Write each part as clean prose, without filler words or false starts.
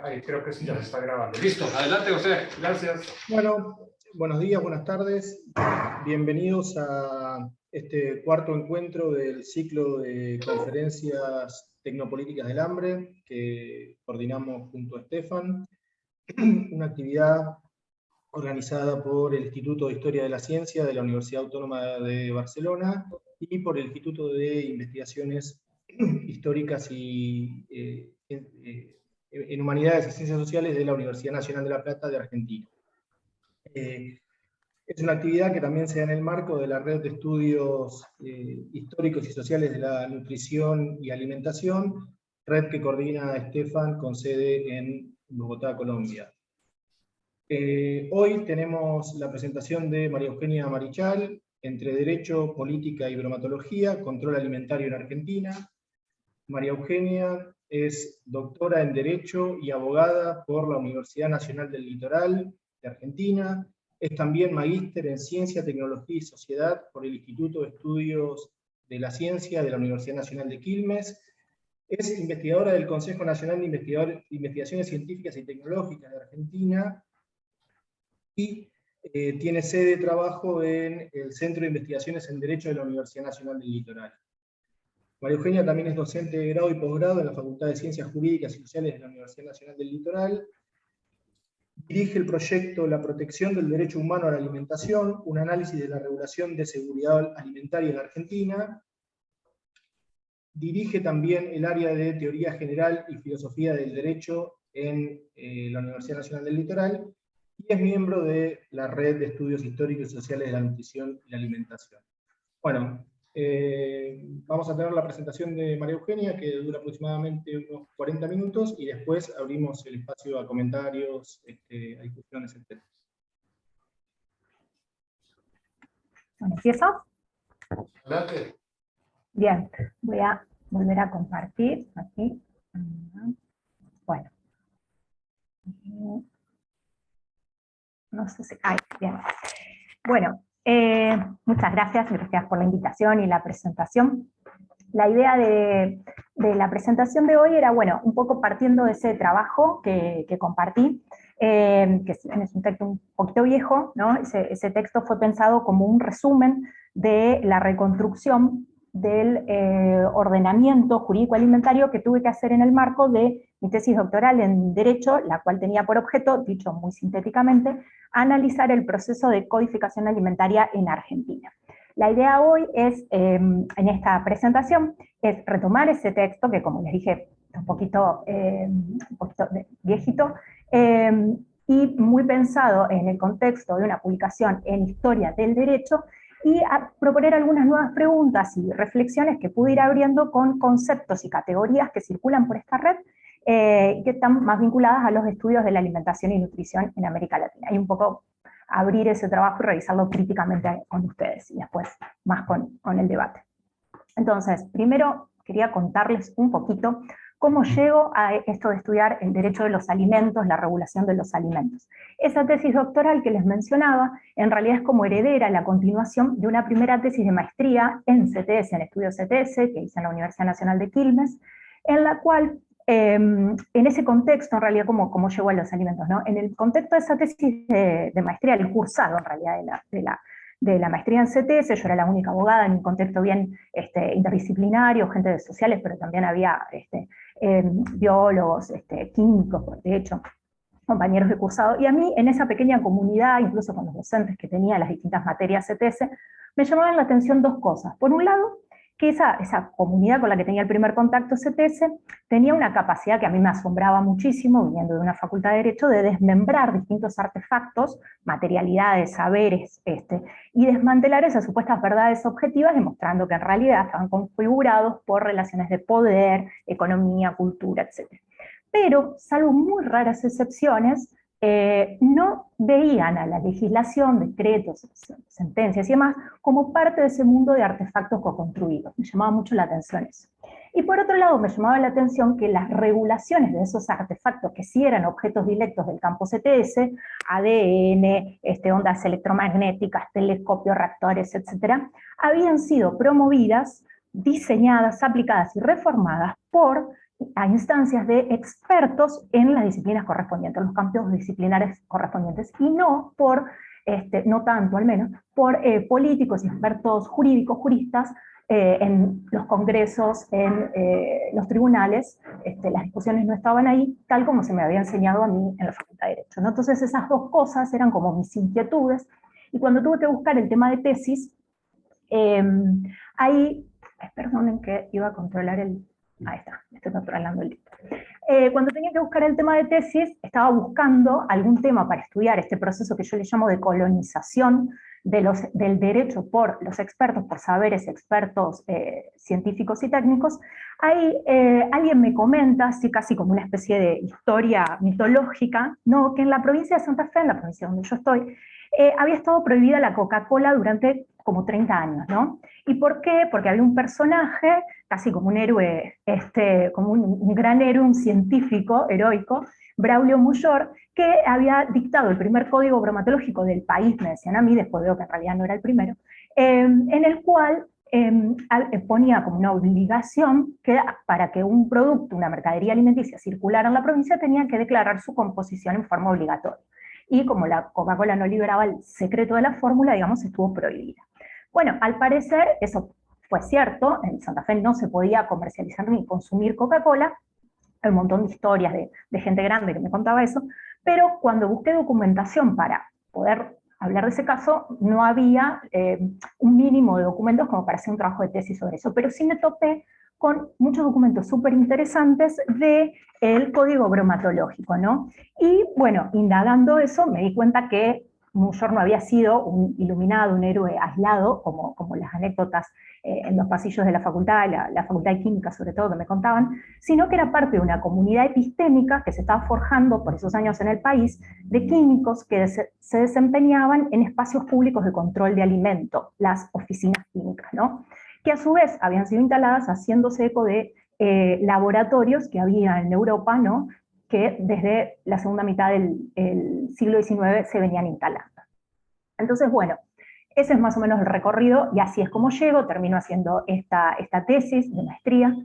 Ahí creo que sí ya se está grabando. Listo, adelante José, gracias. Bueno, buenos días, buenas tardes. Bienvenidos a este cuarto encuentro del ciclo de conferencias tecnopolíticas del hambre que coordinamos junto a Estefan. Una actividad organizada por el Instituto de Historia de la Ciencia de la Universidad Autónoma de Barcelona y por el Instituto de Investigaciones Históricas y en Humanidades y Ciencias Sociales de la Universidad Nacional de La Plata de Argentina. Es una actividad que también se da en el marco de la Red de Estudios Históricos y Sociales de la Nutrición y Alimentación, red que coordina Estefan con sede en Bogotá, Colombia. Hoy tenemos la presentación de María Eugenia Marichal, Entre Derecho, Política y Bromatología, Control Alimentario en Argentina. María Eugenia es doctora en Derecho y abogada por la Universidad Nacional del Litoral de Argentina. Es también magíster en Ciencia, Tecnología y Sociedad por el Instituto de Estudios de la Ciencia de la Universidad Nacional de Quilmes. Es investigadora del Consejo Nacional de Investigaciones Científicas y Tecnológicas de Argentina y tiene sede de trabajo en el Centro de Investigaciones en Derecho de la Universidad Nacional del Litoral. María Eugenia también es docente de grado y posgrado en la Facultad de Ciencias Jurídicas y Sociales de la Universidad Nacional del Litoral. Dirige el proyecto La protección del derecho humano a la alimentación, un análisis de la regulación de seguridad alimentaria en la Argentina. Dirige también el área de Teoría General y Filosofía del Derecho en la Universidad Nacional del Litoral. Y es miembro de la Red de Estudios Históricos y Sociales de la Nutrición y la Alimentación. Bueno, vamos a tener la presentación de María Eugenia, que dura aproximadamente unos 40 minutos, y después abrimos el espacio a comentarios, a discusiones, etc. Bueno, ¿empiezo? Adelante. Bien, voy a volver a compartir aquí. Bueno. No sé si... bien. Bueno, muchas gracias por la invitación y la presentación. La idea de la presentación de hoy era, bueno, un poco partiendo de ese trabajo que compartí, que es un texto un poquito viejo, ¿no? Ese texto fue pensado como un resumen de la reconstrucción del ordenamiento jurídico alimentario que tuve que hacer en el marco de mi tesis doctoral en Derecho, la cual tenía por objeto, dicho muy sintéticamente, analizar el proceso de codificación alimentaria en Argentina. La idea hoy es, en esta presentación, es retomar ese texto, que como les dije, un poquito viejito, y muy pensado en el contexto de una publicación en Historia del Derecho, y a proponer algunas nuevas preguntas y reflexiones que pude ir abriendo con conceptos y categorías que circulan por esta red, que están más vinculadas a los estudios de la alimentación y nutrición en América Latina. Y un poco abrir ese trabajo y revisarlo críticamente con ustedes, y después más con el debate. Entonces, primero quería contarles un poquito cómo llego a esto de estudiar el derecho de los alimentos, la regulación de los alimentos. Esa tesis doctoral que les mencionaba, en realidad es como heredera, la continuación de una primera tesis de maestría en CTS, en estudios CTS, que hice en la Universidad Nacional de Quilmes, en la cual, en ese contexto, en realidad, cómo llegó a los alimentos, ¿no? En el contexto de esa tesis de maestría, el cursado, en realidad, de la maestría en CTS, yo era la única abogada en un contexto bien interdisciplinario, gente de sociales, pero también había biólogos, químicos, de hecho, compañeros de cursado, y a mí en esa pequeña comunidad, incluso con los docentes que tenía las distintas materias CTS, me llamaban la atención dos cosas. Por un lado, que esa comunidad con la que tenía el primer contacto CTS tenía una capacidad que a mí me asombraba muchísimo, viniendo de una facultad de Derecho, de desmembrar distintos artefactos, materialidades, saberes, y desmantelar esas supuestas verdades objetivas, demostrando que en realidad estaban configurados por relaciones de poder, economía, cultura, etc. Pero, salvo muy raras excepciones, no veían a la legislación, decretos, sentencias y demás, como parte de ese mundo de artefactos co-construidos. Me llamaba mucho la atención eso. Y por otro lado, me llamaba la atención que las regulaciones de esos artefactos, que sí eran objetos directos del campo CTS, ADN, ondas electromagnéticas, telescopios, reactores, etc., habían sido promovidas, diseñadas, aplicadas y reformadas por a instancias de expertos en las disciplinas correspondientes, en los campos disciplinares correspondientes, y no por, no tanto al menos, por políticos y expertos jurídicos, juristas, en los congresos, en los tribunales. Las discusiones no estaban ahí, tal como se me había enseñado a mí en la Facultad de Derecho, ¿no? Entonces esas dos cosas eran como mis inquietudes, y cuando tuve que buscar el tema de tesis, ahí, perdonen que iba a controlar el... Ahí está, estoy controlando el libro. Cuando tenía que buscar el tema de tesis, estaba buscando algún tema para estudiar este proceso que yo le llamo de colonización del derecho por los expertos, por saberes expertos científicos y técnicos. Ahí alguien me comenta, así casi como una especie de historia mitológica, ¿no? Que en la provincia de Santa Fe, en la provincia donde yo estoy, había estado prohibida la Coca-Cola durante como 30 años, ¿no? ¿Y por qué? Porque había un personaje, casi como un héroe, como un gran héroe, un científico heroico, Braulio Muyor, que había dictado el primer código bromatológico del país, me decían a mí, después veo que en realidad no era el primero, en el cual ponía como una obligación que para que un producto, una mercadería alimenticia circulara en la provincia, tenía que declarar su composición en forma obligatoria. Y como la Coca-Cola no liberaba el secreto de la fórmula, digamos, estuvo prohibida. Bueno, al parecer eso fue cierto, en Santa Fe no se podía comercializar ni consumir Coca-Cola, hay un montón de historias de gente grande que me contaba eso, pero cuando busqué documentación para poder hablar de ese caso, no había un mínimo de documentos como para hacer un trabajo de tesis sobre eso, pero sí me topé con muchos documentos súper interesantes del código bromatológico, ¿no? Y bueno, indagando eso, me di cuenta que Muyor no había sido un iluminado, un héroe aislado, como las anécdotas en los pasillos de la facultad, la Facultad de Química sobre todo, que me contaban, sino que era parte de una comunidad epistémica que se estaba forjando por esos años en el país, de químicos que se desempeñaban en espacios públicos de control de alimento, las oficinas químicas, ¿no? Que a su vez habían sido instaladas haciéndose eco de laboratorios que había en Europa, ¿no? Que desde la segunda mitad del siglo XIX se venían instalando. Entonces, bueno, ese es más o menos el recorrido, y así es como llego, termino haciendo esta tesis de maestría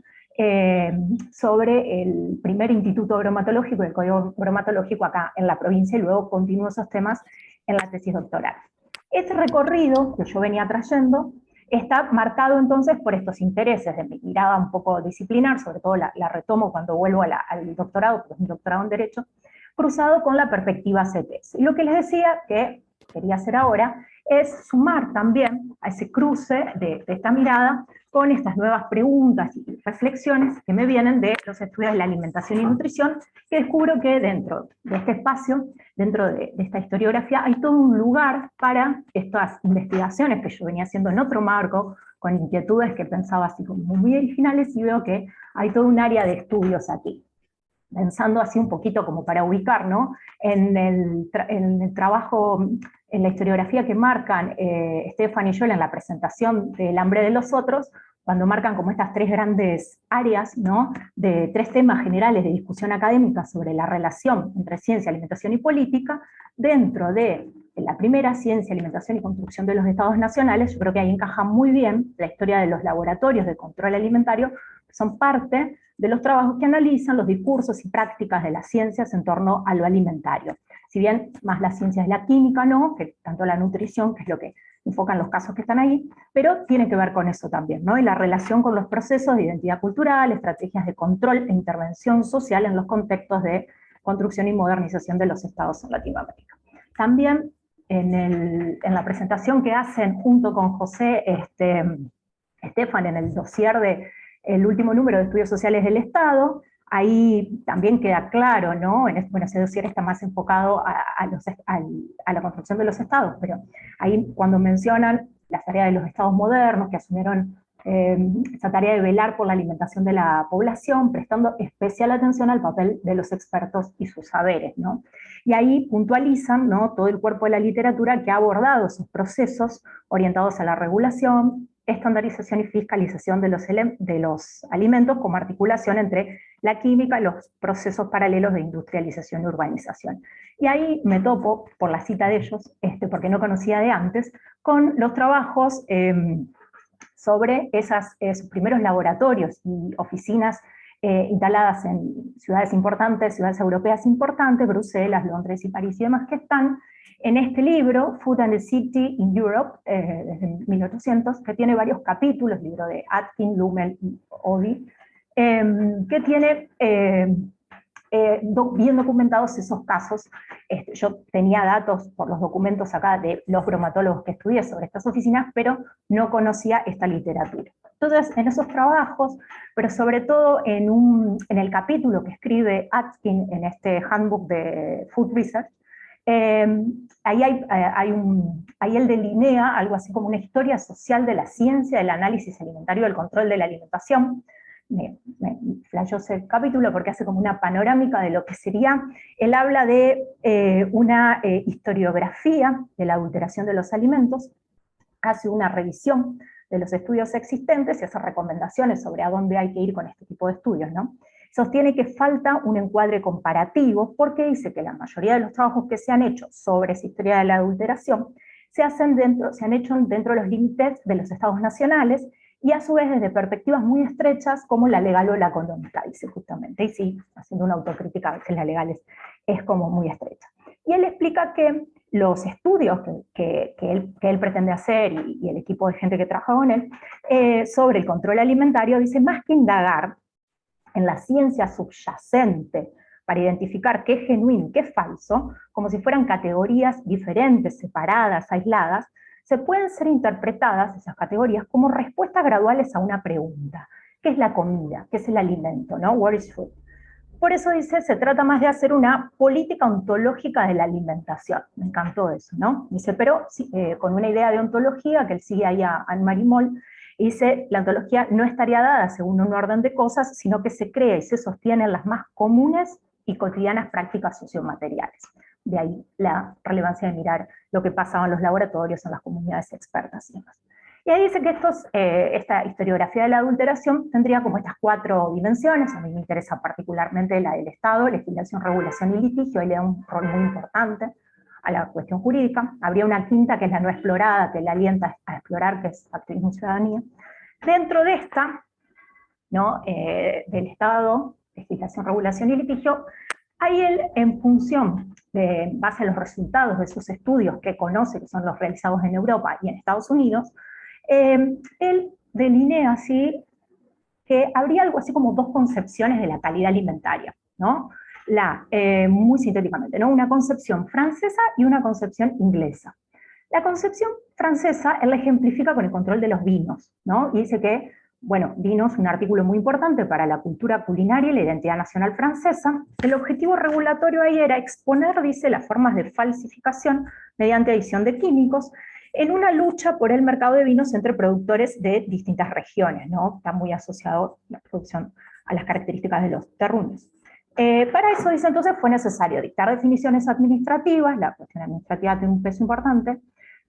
sobre el primer instituto bromatológico, el código bromatológico acá en la provincia, y luego continúo esos temas en la tesis doctoral. Ese recorrido que yo venía trayendo está marcado entonces por estos intereses de mi mirada un poco disciplinar, sobre todo la retomo cuando vuelvo al doctorado, porque es un doctorado en Derecho, cruzado con la perspectiva CETES. Y lo que les decía que quería hacer ahora es sumar también a ese cruce de esta mirada con estas nuevas preguntas y reflexiones que me vienen de los estudios de la alimentación y nutrición, que descubro que dentro de este espacio, dentro de esta historiografía, hay todo un lugar para estas investigaciones que yo venía haciendo en otro marco, con inquietudes que pensaba así como muy originales, y veo que hay todo un área de estudios aquí. Pensando así un poquito como para ubicar, ¿no? En el trabajo, en la historiografía que marcan Stefan y yo en la presentación del hambre de los otros, cuando marcan como estas tres grandes áreas, ¿no? De tres temas generales de discusión académica sobre la relación entre ciencia, alimentación y política, dentro de la primera, ciencia, alimentación y construcción de los estados nacionales, yo creo que ahí encaja muy bien la historia de los laboratorios de control alimentario, que son parte de los trabajos que analizan los discursos y prácticas de las ciencias en torno a lo alimentario. Si bien más las ciencias de la química, ¿no? Que tanto la nutrición, que es lo que enfocan los casos que están ahí, pero tiene que ver con eso también, ¿no? Y la relación con los procesos de identidad cultural, estrategias de control e intervención social en los contextos de construcción y modernización de los estados en Latinoamérica. También en la presentación que hacen junto con José Stefan en el dossier de el último número de Estudios Sociales del Estado, ahí también queda claro, ¿no? Bueno, ese dossier está más enfocado a la construcción de los estados, pero ahí cuando mencionan las tareas de los estados modernos que asumieron esa tarea de velar por la alimentación de la población, prestando especial atención al papel de los expertos y sus saberes, ¿no? Y ahí puntualizan, ¿no? Todo el cuerpo de la literatura que ha abordado esos procesos orientados a la regulación, estandarización y fiscalización de los alimentos como articulación entre la química y los procesos paralelos de industrialización y urbanización. Y ahí me topo, por la cita de ellos, porque no conocía de antes, con los trabajos sobre esos primeros laboratorios y oficinas instaladas en ciudades importantes, ciudades europeas importantes, Bruselas, Londres y París y demás, que están en este libro, Food and the City in Europe, desde 1800, que tiene varios capítulos, libro de Atkin, Lummel y Obi, que tiene bien documentados esos casos. Yo tenía datos por los documentos acá de los bromatólogos que estudié sobre estas oficinas, pero no conocía esta literatura. Entonces, en esos trabajos, pero sobre todo en el capítulo que escribe Atkin en este Handbook de Food Research, ahí él delinea algo así como una historia social de la ciencia del análisis alimentario, del control de la alimentación. Me flashó ese capítulo porque hace como una panorámica de lo que sería. Él habla de una historiografía de la adulteración de los alimentos, hace una revisión de los estudios existentes y hace recomendaciones sobre a dónde hay que ir con este tipo de estudios, ¿no? Sostiene que falta un encuadre comparativo porque dice que la mayoría de los trabajos que se han hecho sobre esa historia de la adulteración se han hecho dentro de los límites de los estados nacionales y a su vez desde perspectivas muy estrechas como la legal o la económica, dice justamente, y sí, haciendo una autocrítica, a veces la legal es como muy estrecha. Y él explica que los estudios que él pretende hacer y el equipo de gente que trabaja con él sobre el control alimentario, dice, más que indagar en la ciencia subyacente para identificar qué es genuino y qué es falso, como si fueran categorías diferentes, separadas, aisladas, se pueden ser interpretadas esas categorías como respuestas graduales a una pregunta. ¿Qué es la comida? ¿Qué es el alimento? ¿No? What is food? Por eso dice, se trata más de hacer una política ontológica de la alimentación. Me encantó eso, ¿no? Dice, pero con una idea de ontología, que él sigue ahí a Anne-Marie Moll, y dice, la ontología no estaría dada según un orden de cosas, sino que se crea y se sostiene en las más comunes y cotidianas prácticas sociomateriales. De ahí la relevancia de mirar lo que pasaba en los laboratorios, en las comunidades expertas y demás. Y ahí dice que esta historiografía de la adulteración tendría como estas 4 dimensiones. A mí me interesa particularmente la del Estado, legislación, regulación y litigio, ahí le da un rol muy importante a la cuestión jurídica. Habría una quinta que es la no explorada, que le alienta a explorar, que es activismo y ciudadanía. Dentro de esta, ¿no? Del Estado, legislación, regulación y litigio, ahí él, en función, en base a los resultados de esos estudios que conoce, que son los realizados en Europa y en Estados Unidos, él delinea así que habría algo así como 2 concepciones de la calidad alimentaria, ¿no? Muy sintéticamente, ¿no? Una concepción francesa y una concepción inglesa. La concepción francesa, él la ejemplifica con el control de los vinos, ¿no? Y dice que, bueno, vino es un artículo muy importante para la cultura culinaria y la identidad nacional francesa. El objetivo regulatorio ahí era exponer, dice, las formas de falsificación mediante adición de químicos, en una lucha por el mercado de vinos entre productores de distintas regiones, ¿no? Está muy asociado la producción a las características de los terruños. Para eso, dice, entonces fue necesario dictar definiciones administrativas, la cuestión administrativa tiene un peso importante,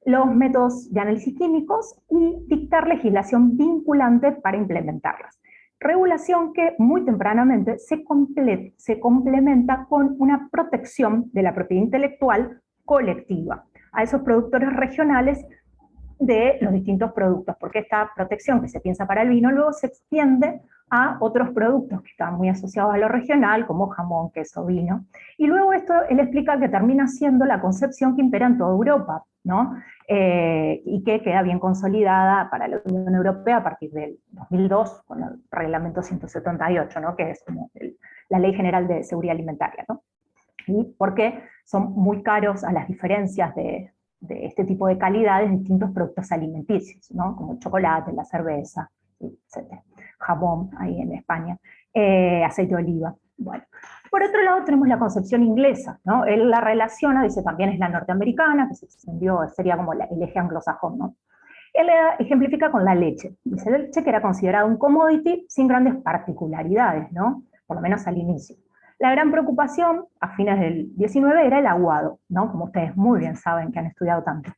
los métodos de análisis químicos y dictar legislación vinculante para implementarlas. Regulación que muy tempranamente se complementa con una protección de la propiedad intelectual colectiva a esos productores regionales de los distintos productos, porque esta protección que se piensa para el vino luego se extiende a otros productos que están muy asociados a lo regional, como jamón, queso, vino. Y luego esto él explica que termina siendo la concepción que impera en toda Europa, ¿no? Y que queda bien consolidada para la Unión Europea a partir del 2002, con el Reglamento 178, ¿no? Que es como la Ley General de Seguridad Alimentaria, ¿no? Y porque son muy caros a las diferencias de este tipo de calidades de distintos productos alimenticios, ¿no? Como el chocolate, la cerveza, etc. Jamón, ahí en España, aceite de oliva. Bueno. Por otro lado tenemos la concepción inglesa, ¿no? Él la relaciona, dice también es la norteamericana, que se extendió, sería como el eje anglosajón, ¿no? Él la ejemplifica con la leche. Dice, la leche que era considerada un commodity sin grandes particularidades, ¿no? Por lo menos al inicio. La gran preocupación, a fines del 19, era el aguado, ¿no? Como ustedes muy bien saben que han estudiado tanto.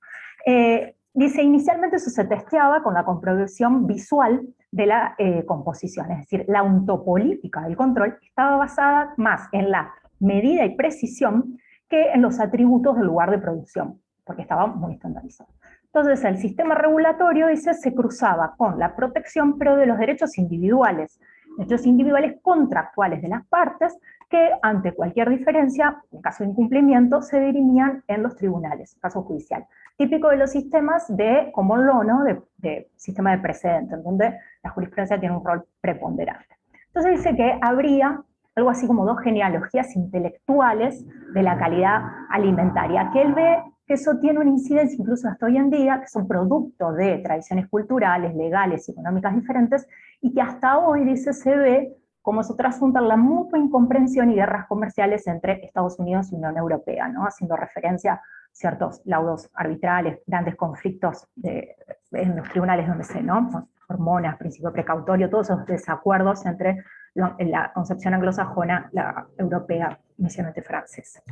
Dice, inicialmente eso se testeaba con la comprobación visual de la composición, es decir, la ontopolítica del control estaba basada más en la medida y precisión que en los atributos del lugar de producción, porque estaba muy estandarizado. Entonces el sistema regulatorio, dice, se cruzaba con la protección, pero de los derechos individuales, derechos individuales contractuales de las partes, que ante cualquier diferencia, en caso de incumplimiento, se dirimían en los tribunales, caso judicial. Típico de los sistemas de common law, ¿no? de sistema de precedente, en donde la jurisprudencia tiene un rol preponderante. Entonces dice que habría algo así como dos genealogías intelectuales de la calidad alimentaria, que él ve que eso tiene una incidencia incluso hasta hoy en día, que son producto de tradiciones culturales, legales y económicas diferentes, y que hasta hoy, dice, se ve como se trasunta la mutua incomprensión y guerras comerciales entre Estados Unidos y Unión Europea, ¿no? Haciendo referencia a ciertos laudos arbitrales, grandes conflictos en los tribunales donde se, ¿no? Hormonas, principio precautorio, todos esos desacuerdos entre la concepción anglosajona, la europea, inicialmente francesa.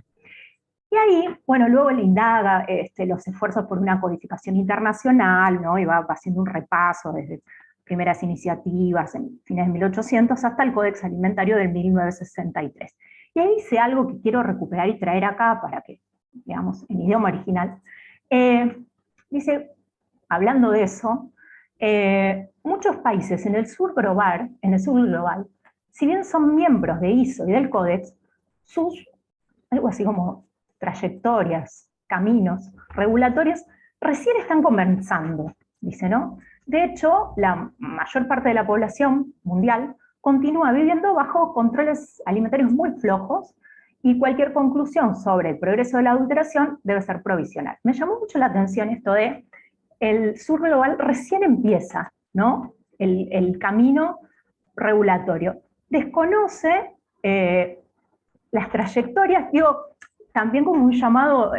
Y ahí, bueno, luego él indaga los esfuerzos por una codificación internacional, ¿no? Y va haciendo un repaso desde primeras iniciativas en fines de 1800 hasta el Códex Alimentario del 1963. Y ahí dice algo que quiero recuperar y traer acá para que, digamos, en idioma original. Dice, hablando de eso, muchos países en el sur global, si bien son miembros de ISO y del Códex, sus, algo así como trayectorias, caminos regulatorios, recién están comenzando, dice, ¿no? De hecho, la mayor parte de la población mundial continúa viviendo bajo controles alimentarios muy flojos, y cualquier conclusión sobre el progreso de la adulteración debe ser provisional. Me llamó mucho la atención esto de el sur global recién empieza, ¿no? El camino regulatorio. Desconoce las trayectorias, digo, también como un llamado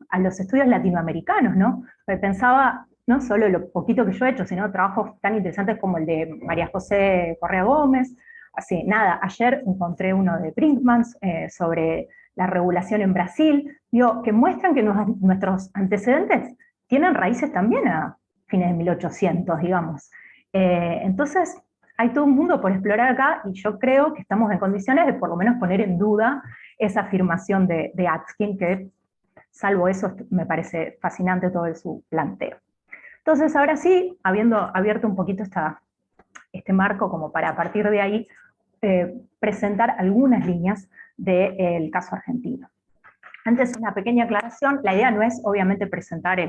a los estudios latinoamericanos, ¿no? Porque pensaba, no solo lo poquito que yo he hecho, sino trabajos tan interesantes como el de María José Correa Gómez. Así, nada, ayer encontré uno de Brinkman sobre la regulación en Brasil, digo, que muestran que nuestros antecedentes tienen raíces también a fines de 1800, digamos. Entonces, hay todo un mundo por explorar acá, y yo creo que estamos en condiciones de por lo menos poner en duda esa afirmación de Atkin, que salvo eso me parece fascinante todo su planteo. Entonces, ahora sí, habiendo abierto un poquito este marco como para a partir de ahí presentar algunas líneas del caso argentino. Antes, una pequeña aclaración: la idea no es obviamente presentar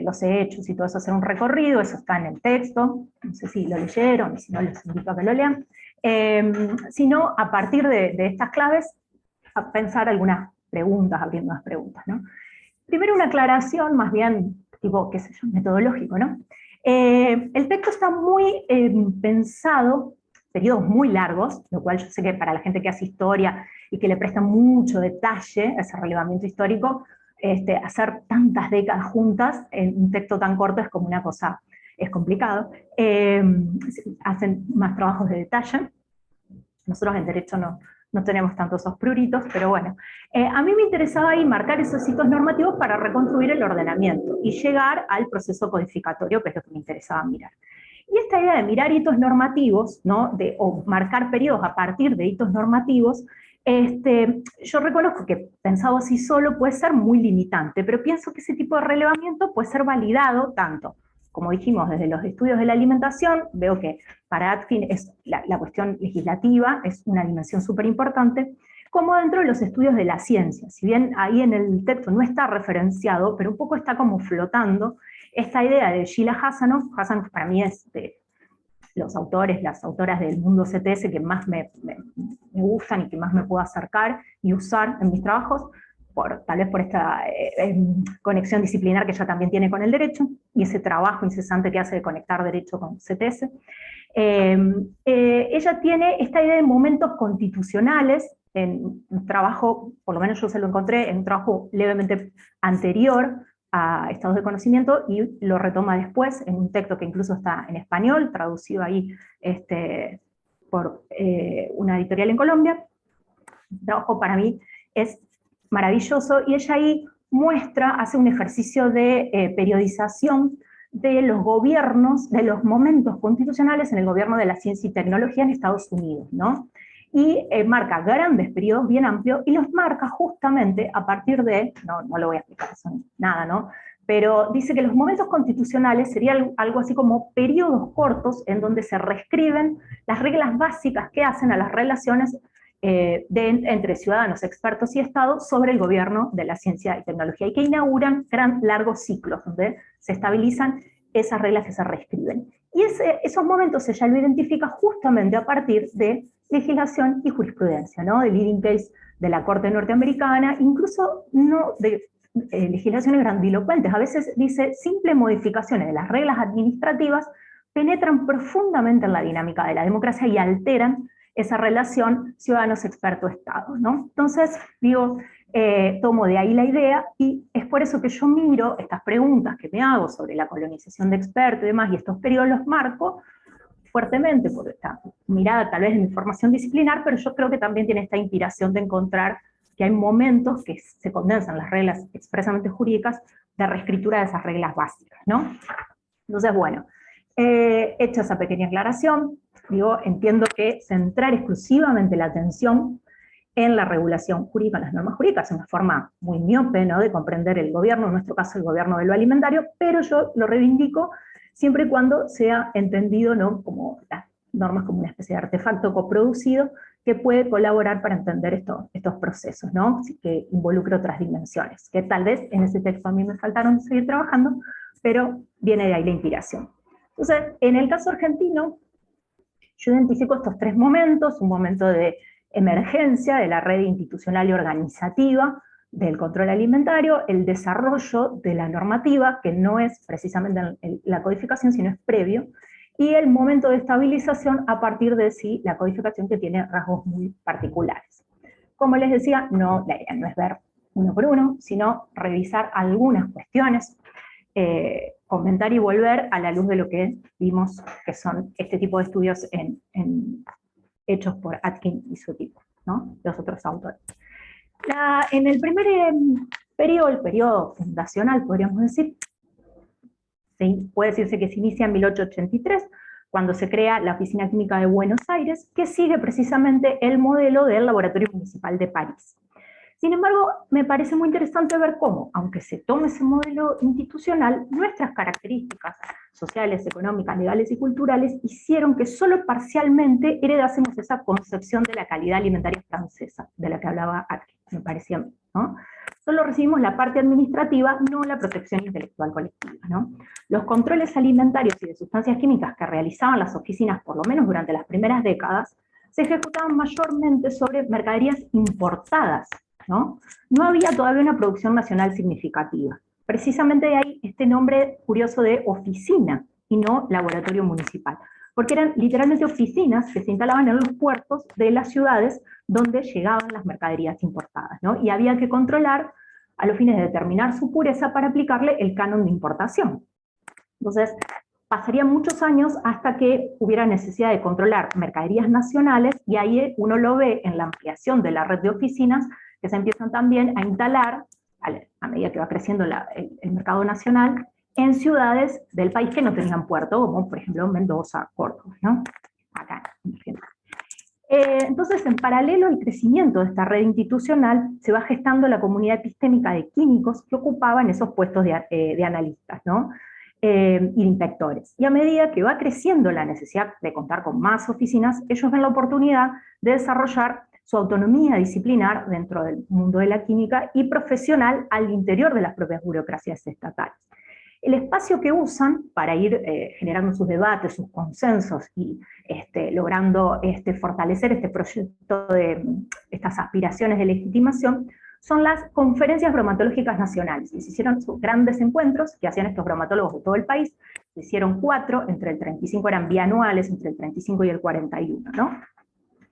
los hechos y todo eso, hacer un recorrido, eso está en el texto, no sé si lo leyeron, y si no les invito a que lo lean, sino a partir de estas claves, a pensar algunas preguntas, abriendo unas preguntas, ¿no? Primero una aclaración, más bien, tipo, qué sé yo, metodológico, ¿no? El texto está muy pensado, periodos muy largos, lo cual yo sé que para la gente que hace historia y que le presta mucho detalle a ese relevamiento histórico, hacer tantas décadas juntas en un texto tan corto es como una cosa, es complicado. Hacen más trabajos de detalle. Nosotros en derecho no tenemos tanto esos pruritos, pero bueno. A mí me interesaba ahí marcar esos hitos normativos para reconstruir el ordenamiento y llegar al proceso codificatorio, que es lo que me interesaba mirar. Y esta idea de mirar hitos normativos, ¿no? O marcar periodos a partir de hitos normativos, yo reconozco que pensado así solo puede ser muy limitante, pero pienso que ese tipo de relevamiento puede ser validado tanto, como dijimos, desde los estudios de la alimentación. Veo que para Atkin la cuestión legislativa es una dimensión súper importante, como dentro de los estudios de la ciencia. Si bien ahí en el texto no está referenciado, pero un poco está como flotando esta idea de Sheila Hasanoff. Hasanoff para mí es de los autores, las autoras del mundo CTS que más me gustan y que más me puedo acercar y usar en mis trabajos, tal vez por esta conexión disciplinar que ella también tiene con el derecho, y ese trabajo incesante que hace de conectar derecho con CTS. Ella tiene esta idea de momentos constitucionales, en un trabajo, por lo menos yo se lo encontré, en un trabajo levemente anterior a Estados de Conocimiento, y lo retoma después en un texto que incluso está en español, traducido ahí por una editorial en Colombia. El trabajo para mí es maravilloso, y ella ahí hace un ejercicio de periodización de los gobiernos, de los momentos constitucionales en el gobierno de la ciencia y tecnología en Estados Unidos, ¿no? Y marca grandes periodos bien amplios, y los marca justamente a partir de, no lo voy a explicar eso nada, ¿no? pero dice que los momentos constitucionales serían algo así como periodos cortos en donde se reescriben las reglas básicas que hacen a las relaciones entre ciudadanos, expertos y Estado sobre el gobierno de la ciencia y tecnología, y que inauguran largos ciclos donde se estabilizan esas reglas que se reescriben. Y esos momentos ella lo identifica justamente a partir de legislación y jurisprudencia, ¿no? De leading case de la Corte norteamericana, incluso no de legislaciones grandilocuentes. A veces dice, simples modificaciones de las reglas administrativas penetran profundamente en la dinámica de la democracia y alteran esa relación ciudadanos-experto-Estado, ¿no? Entonces, digo, tomo de ahí la idea, y es por eso que yo miro estas preguntas que me hago sobre la colonización de expertos y demás, y estos periodos los marco fuertemente por esta mirada tal vez de mi formación disciplinar, pero yo creo que también tiene esta inspiración de encontrar que hay momentos que se condensan las reglas expresamente jurídicas de reescritura de esas reglas básicas, ¿no? Entonces, bueno, hecha esa pequeña aclaración, digo, entiendo que centrar exclusivamente la atención en la regulación jurídica, en las normas jurídicas, es una forma muy miope, ¿no?, de comprender el gobierno, en nuestro caso el gobierno de lo alimentario, pero yo lo reivindico siempre y cuando sea entendido, ¿no?, como las normas como una especie de artefacto coproducido que puede colaborar para entender estos procesos, ¿no?, que involucra otras dimensiones, que tal vez en ese texto a mí me faltaron seguir trabajando, pero viene de ahí la inspiración. Entonces, en el caso argentino, yo identifico estos tres momentos: un momento de emergencia de la red institucional y organizativa del control alimentario, el desarrollo de la normativa, que no es precisamente la codificación, sino es previo, y el momento de estabilización a partir de sí, la codificación, que tiene rasgos muy particulares. Como les decía, la idea no es ver uno por uno, sino revisar algunas cuestiones, comentar y volver a la luz de lo que vimos que son este tipo de estudios hechos por Atkin y su equipo, ¿no?, los otros autores. En el primer periodo, el periodo fundacional, podríamos decir, puede decirse que se inicia en 1883, cuando se crea la Oficina Química de Buenos Aires, que sigue precisamente el modelo del Laboratorio Municipal de París. Sin embargo, me parece muy interesante ver cómo, aunque se tome ese modelo institucional, nuestras características sociales, económicas, legales y culturales hicieron que solo parcialmente heredásemos esa concepción de la calidad alimentaria francesa, de la que hablaba Atkin, me parecía a mí, ¿no? Solo recibimos la parte administrativa, no la protección intelectual colectiva, ¿no? Los controles alimentarios y de sustancias químicas que realizaban las oficinas, por lo menos durante las primeras décadas, se ejecutaban mayormente sobre mercaderías importadas, ¿no? No había todavía una producción nacional significativa. Precisamente de ahí este nombre curioso de oficina y no laboratorio municipal, porque eran literalmente oficinas que se instalaban en los puertos de las ciudades donde llegaban las mercaderías importadas, ¿no? Y había que controlar a los fines de determinar su pureza para aplicarle el canon de importación. Entonces, pasarían muchos años hasta que hubiera necesidad de controlar mercaderías nacionales, y ahí uno lo ve en la ampliación de la red de oficinas, que se empiezan también a instalar, a medida que va creciendo el mercado nacional, en ciudades del país que no tenían puerto, como por ejemplo Mendoza, Córdoba, ¿no? Acá en Argentina. Entonces, en paralelo al crecimiento de esta red institucional, se va gestando la comunidad epistémica de químicos que ocupaban esos puestos de analistas, ¿no?, y de inspectores. Y a medida que va creciendo la necesidad de contar con más oficinas, ellos ven la oportunidad de desarrollar su autonomía disciplinar dentro del mundo de la química y profesional al interior de las propias burocracias estatales. El espacio que usan para ir generando sus debates, sus consensos y logrando fortalecer este proyecto de estas aspiraciones de legitimación son las conferencias bromatológicas nacionales. Y se hicieron grandes encuentros que hacían estos bromatólogos de todo el país. Se hicieron 4, entre el 35 eran bianuales, entre el 35 y el 41, ¿no?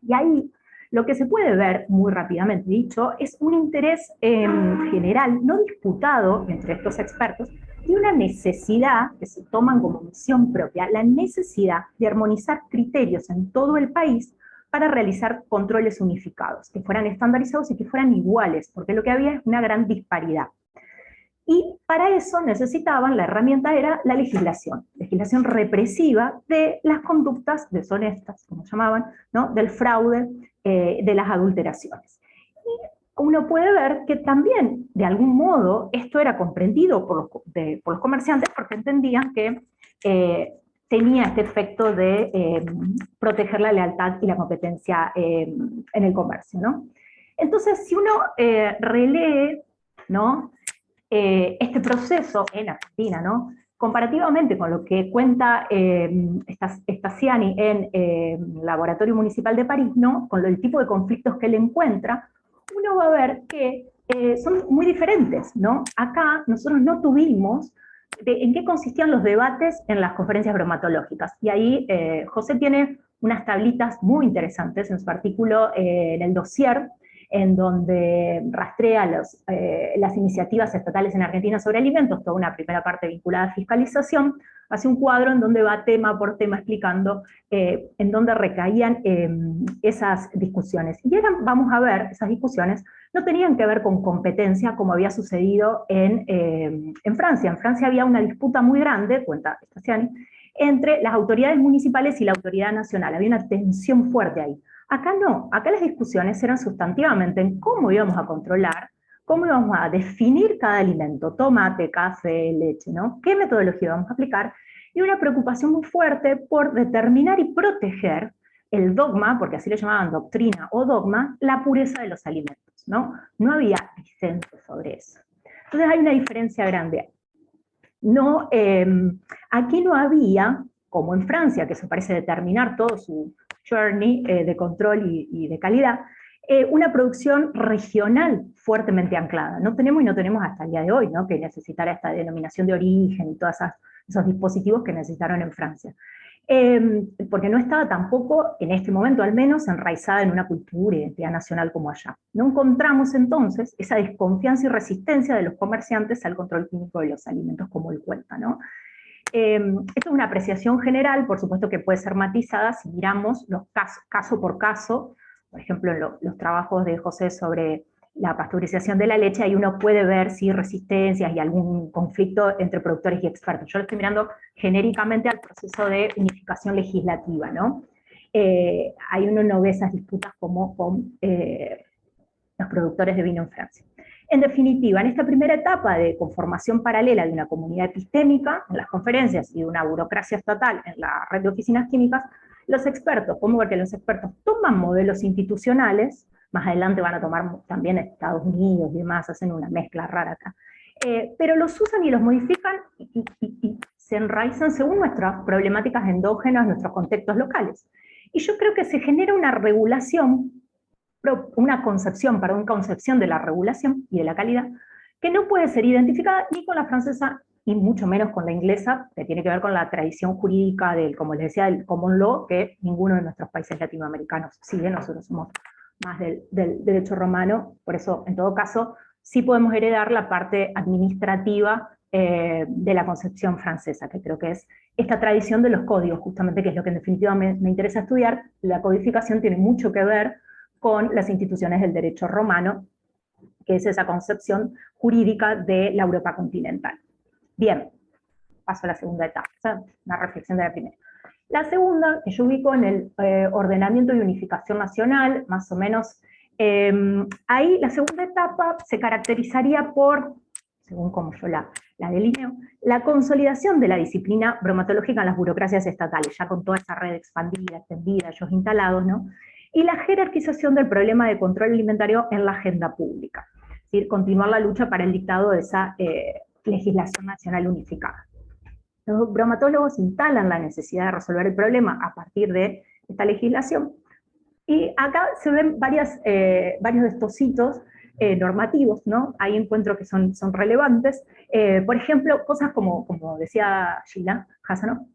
Y ahí lo que se puede ver, muy rápidamente dicho, es un interés general, no disputado entre estos expertos, y una necesidad que se toman como misión propia, la necesidad de armonizar criterios en todo el país para realizar controles unificados, que fueran estandarizados y que fueran iguales, porque lo que había es una gran disparidad. Y para eso necesitaban, la herramienta era la legislación represiva de las conductas deshonestas, como llamaban, ¿no?, del fraude, de las adulteraciones. Y uno puede ver que también, de algún modo, esto era comprendido por los comerciantes porque entendían que tenía este efecto de proteger la lealtad y la competencia en el comercio, ¿no? Entonces, si uno relee, ¿no?, este proceso en Argentina, ¿no?, comparativamente con lo que cuenta Stasiani en el Laboratorio Municipal de París, ¿no?, con el tipo de conflictos que él encuentra, uno va a ver que son muy diferentes, ¿no? Acá nosotros no tuvimos en qué consistían los debates en las conferencias bromatológicas, y ahí José tiene unas tablitas muy interesantes en su artículo en el dossier, en donde rastrea las iniciativas estatales en Argentina sobre alimentos, toda una primera parte vinculada a fiscalización, hace un cuadro en donde va tema por tema explicando en dónde recaían esas discusiones. Y ahora vamos a ver, esas discusiones no tenían que ver con competencia como había sucedido en Francia. En Francia había una disputa muy grande, cuenta Stasiani, entre las autoridades municipales y la autoridad nacional. Había una tensión fuerte ahí. Acá no, acá las discusiones eran sustantivamente en cómo íbamos a controlar, cómo íbamos a definir cada alimento, tomate, café, leche, ¿no? ¿Qué metodología vamos a aplicar? Y una preocupación muy fuerte por determinar y proteger el dogma, porque así le llamaban doctrina o dogma, la pureza de los alimentos, ¿no? No había disenso sobre eso. Entonces hay una diferencia grande. No, aquí no había, como en Francia, que se parece determinar todo su journey de control y de calidad, una producción regional fuertemente anclada. No tenemos y no tenemos hasta el día de hoy, ¿no?, que necesitara esta denominación de origen y todos esos dispositivos que necesitaron en Francia. Porque no estaba tampoco, en este momento al menos, enraizada en una cultura y identidad nacional como allá. No encontramos entonces esa desconfianza y resistencia de los comerciantes al control químico de los alimentos como él cuenta, ¿no? Esto es una apreciación general, por supuesto que puede ser matizada si miramos los caso por caso, por ejemplo en los trabajos de José sobre la pasteurización de la leche, ahí uno puede ver si resistencias y algún conflicto entre productores y expertos. Yo lo estoy mirando genéricamente al proceso de unificación legislativa, ¿no? Ahí uno no ve esas disputas como con los productores de vino en Francia. En definitiva, en esta primera etapa de conformación paralela de una comunidad epistémica en las conferencias y de una burocracia estatal en la red de oficinas químicas, los expertos, como ver que los expertos toman modelos institucionales, más adelante van a tomar también Estados Unidos y demás, hacen una mezcla rara acá, pero los usan y los modifican y se enraizan según nuestras problemáticas endógenas, nuestros contextos locales. Y yo creo que se genera una regulación, una concepción de la regulación y de la calidad, que no puede ser identificada ni con la francesa y mucho menos con la inglesa, que tiene que ver con la tradición jurídica del, como les decía, del common law, que ninguno de nuestros países latinoamericanos sigue. Nosotros somos más del derecho romano, por eso, en todo caso, sí podemos heredar la parte administrativa de la concepción francesa, que creo que es esta tradición de los códigos, justamente, que es lo que en definitiva me interesa estudiar. La codificación tiene mucho que ver con las instituciones del derecho romano, que es esa concepción jurídica de la Europa continental. Bien, paso a la segunda etapa, esa es una reflexión de la primera. La segunda, que yo ubico en el ordenamiento y unificación nacional, más o menos, ahí la segunda etapa se caracterizaría por, según como yo la delineo, la consolidación de la disciplina bromatológica en las burocracias estatales, ya con toda esa red expandida, extendida, ellos instalados, ¿no?, y la jerarquización del problema de control alimentario en la agenda pública, es decir, continuar la lucha para el dictado de esa legislación nacional unificada. Los bromatólogos instalan la necesidad de resolver el problema a partir de esta legislación, y acá se ven varios de estos hitos normativos, ¿no? Ahí encuentro que son relevantes. Por ejemplo, cosas como decía Gila Hassanov,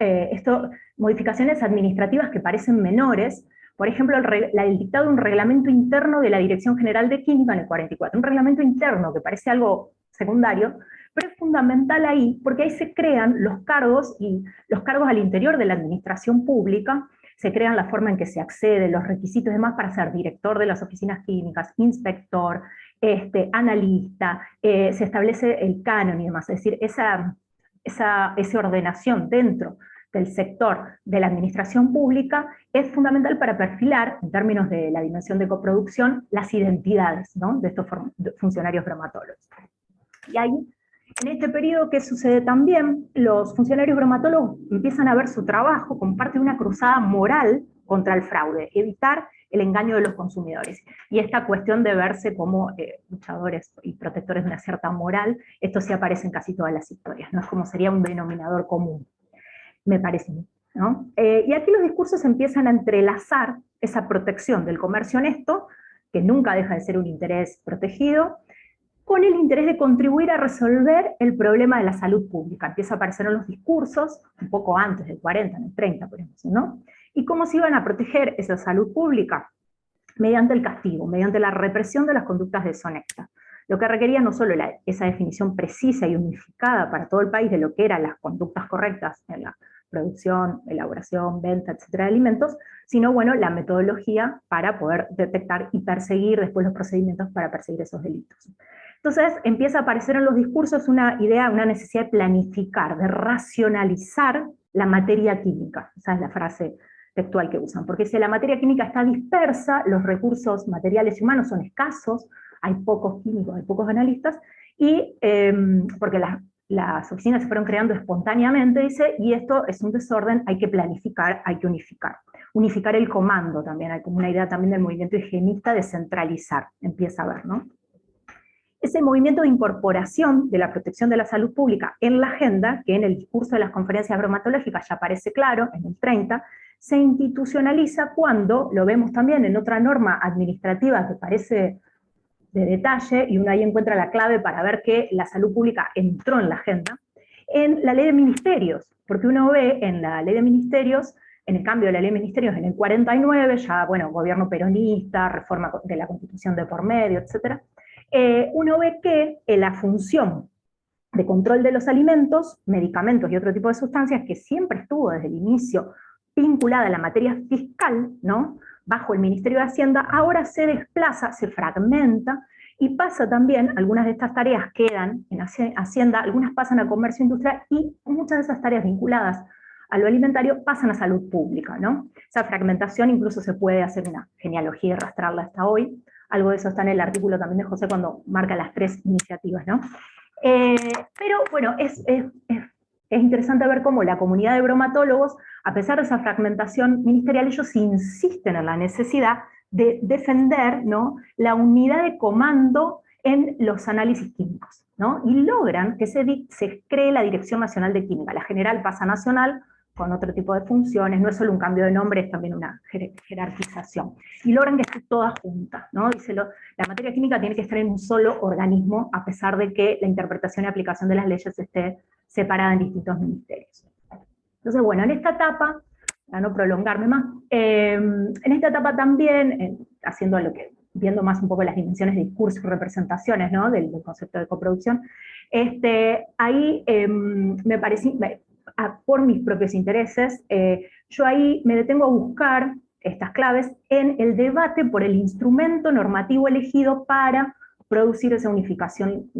modificaciones administrativas que parecen menores. Por ejemplo, el dictado de un reglamento interno de la Dirección General de Química en el 44, un reglamento interno que parece algo secundario, pero es fundamental ahí, porque ahí se crean los cargos, y los cargos al interior de la administración pública, se crean la forma en que se accede, los requisitos y demás para ser director de las oficinas químicas, inspector, analista, se establece el canon y demás, es decir, esa ordenación dentro del sector de la administración pública es fundamental para perfilar, en términos de la dimensión de coproducción, las identidades, ¿no?, de estos funcionarios bromatólogos. Y ahí, en este periodo, ¿qué sucede también? Los funcionarios bromatólogos empiezan a ver su trabajo como parte de una cruzada moral contra el fraude, evitar el engaño de los consumidores. Y esta cuestión de verse como luchadores y protectores de una cierta moral, esto sí aparece en casi todas las historias, ¿no? Es como sería un denominador común, me parece, ¿no? Y aquí los discursos empiezan a entrelazar esa protección del comercio honesto, que nunca deja de ser un interés protegido, con el interés de contribuir a resolver el problema de la salud pública. Empieza a aparecer en los discursos, un poco antes del 40, en el 30, por ejemplo, ¿no? ¿Y cómo se iban a proteger esa salud pública? Mediante el castigo, mediante la represión de las conductas deshonestas. Lo que requería no solo esa definición precisa y unificada para todo el país de lo que eran las conductas correctas en la producción, elaboración, venta, etcétera, de alimentos, sino, bueno, la metodología para poder detectar y perseguir después los procedimientos para perseguir esos delitos. Entonces empieza a aparecer en los discursos una idea, una necesidad de planificar, de racionalizar la materia química. Esa es la frase textual que usan, porque si la materia química está dispersa, los recursos materiales y humanos son escasos, hay pocos químicos, hay pocos analistas, y porque las oficinas se fueron creando espontáneamente, dice, y esto es un desorden, hay que planificar, hay que unificar. Unificar el comando también, hay como una idea también del movimiento higienista de centralizar, empieza a ver, ¿no? Ese movimiento de incorporación de la protección de la salud pública en la agenda, que en el discurso de las conferencias bromatológicas ya aparece claro, en el 30, se institucionaliza cuando, lo vemos también en otra norma administrativa que parece de detalle, y uno ahí encuentra la clave para ver que la salud pública entró en la agenda, en la ley de ministerios, porque uno ve en la ley de ministerios, en el cambio de la ley de ministerios en el 49, ya, bueno, gobierno peronista, reforma de la Constitución de por medio, etcétera, uno ve que la función de control de los alimentos, medicamentos y otro tipo de sustancias, que siempre estuvo desde el inicio vinculada a la materia fiscal, ¿no?, bajo el Ministerio de Hacienda, ahora se desplaza, se fragmenta, y pasa también, algunas de estas tareas quedan en Hacienda, algunas pasan a comercio industrial, y muchas de esas tareas vinculadas a lo alimentario pasan a salud pública, ¿no? Esa fragmentación incluso se puede hacer una genealogía y arrastrarla hasta hoy. Algo de eso está en el artículo también de José cuando marca las 3 iniciativas, ¿no? Pero bueno, es interesante ver cómo la comunidad de bromatólogos, a pesar de esa fragmentación ministerial, ellos insisten en la necesidad de defender, ¿no?, la unidad de comando en los análisis químicos, ¿no? Y logran que se cree la Dirección Nacional de Química. La general pasa a nacional, con otro tipo de funciones, no es solo un cambio de nombre, es también una jerarquización. Y logran que esté toda junta, ¿no? Dice, la materia química tiene que estar en un solo organismo, a pesar de que la interpretación y aplicación de las leyes esté separada en distintos ministerios. Entonces, bueno, en esta etapa, para no prolongarme más, en esta etapa también, haciendo viendo más un poco las dimensiones de discurso y representaciones, ¿no?, del concepto de coproducción, ahí me pareció, por mis propios intereses, yo ahí me detengo a buscar estas claves en el debate por el instrumento normativo elegido para producir esa unificación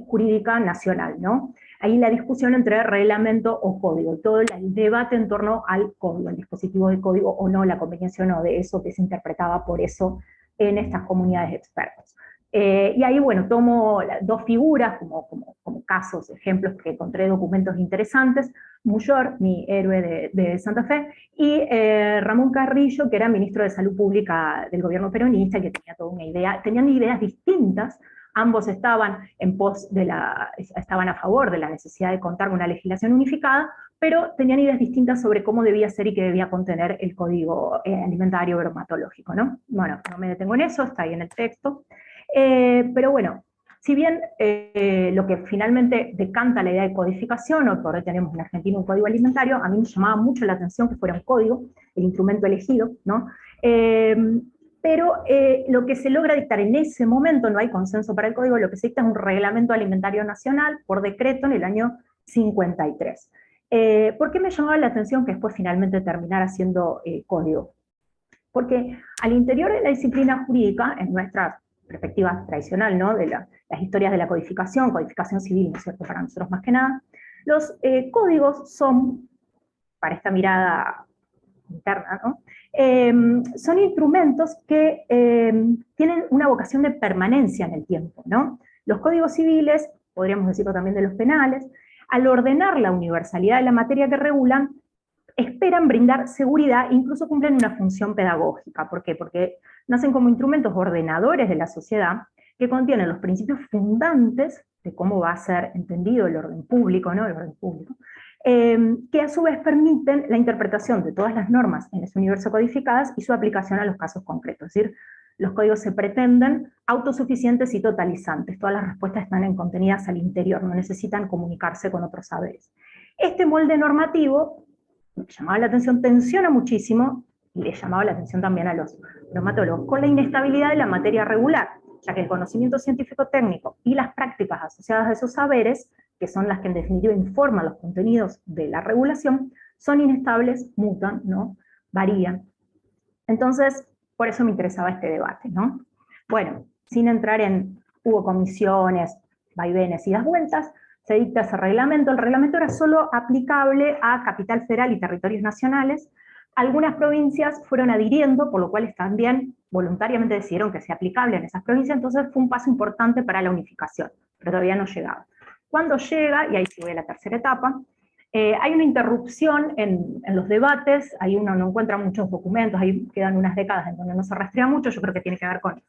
jurídica nacional, ¿no? Ahí la discusión entre reglamento o código, todo el debate en torno al código, el dispositivo de código o no, la conveniencia o no de eso que se interpretaba por eso en estas comunidades de expertos. Y ahí, bueno, tomo 2 figuras como casos, ejemplos que encontré, documentos interesantes: Muyor, mi héroe de Santa Fe, y Ramón Carrillo, que era ministro de Salud Pública del gobierno peronista, que tenía toda una idea, tenían ideas distintas, ambos estaban estaban a favor de la necesidad de contar con una legislación unificada, pero tenían ideas distintas sobre cómo debía ser y qué debía contener el código alimentario bromatológico, ¿no? Bueno, no me detengo en eso, está ahí en el texto. Pero bueno, si bien lo que finalmente decanta la idea de codificación, hoy por hoy tenemos en Argentina un código alimentario, a mí me llamaba mucho la atención que fuera un código, el instrumento elegido, ¿no? Pero lo que se logra dictar en ese momento, no hay consenso para el código, lo que se dicta es un reglamento alimentario nacional por decreto en el año 53. ¿Por qué me llamaba la atención que después finalmente terminara siendo código? Porque al interior de la disciplina jurídica, en nuestra perspectiva tradicional, ¿no?, de las historias de la codificación civil, ¿no es cierto?, para nosotros más que nada, los códigos son para esta mirada interna, ¿no? Son instrumentos que tienen una vocación de permanencia en el tiempo, ¿no? Los códigos civiles, podríamos decirlo también de los penales, al ordenar la universalidad de la materia que regulan, esperan brindar seguridad e incluso cumplen una función pedagógica. ¿Por qué? Porque nacen como instrumentos ordenadores de la sociedad que contienen los principios fundantes de cómo va a ser entendido el orden público, ¿no? El orden público, que a su vez permiten la interpretación de todas las normas en ese universo codificadas y su aplicación a los casos concretos. Es decir, los códigos se pretenden autosuficientes y totalizantes. Todas las respuestas están contenidas al interior, no necesitan comunicarse con otros saberes. Este molde normativo llamaba la atención, tensiona muchísimo, y le llamaba la atención también a los bromatólogos, con la inestabilidad de la materia regular, ya que el conocimiento científico-técnico y las prácticas asociadas a esos saberes, que son las que en definitiva informan los contenidos de la regulación, son inestables, mutan, ¿no? Varían. Entonces, por eso me interesaba este debate, ¿no? Bueno, sin entrar en, hubo comisiones, vaivenes y das vueltas, se dicta ese reglamento. El reglamento era solo aplicable a Capital Federal y territorios nacionales. Algunas provincias fueron adhiriendo, por lo cual también voluntariamente decidieron que sea aplicable en esas provincias, entonces fue un paso importante para la unificación, pero todavía no llegaba. Cuando llega, y ahí sí voy a la tercera etapa, hay una interrupción en los debates, ahí uno no encuentra muchos documentos, ahí quedan unas décadas en donde no se rastrea mucho, yo creo que tiene que ver con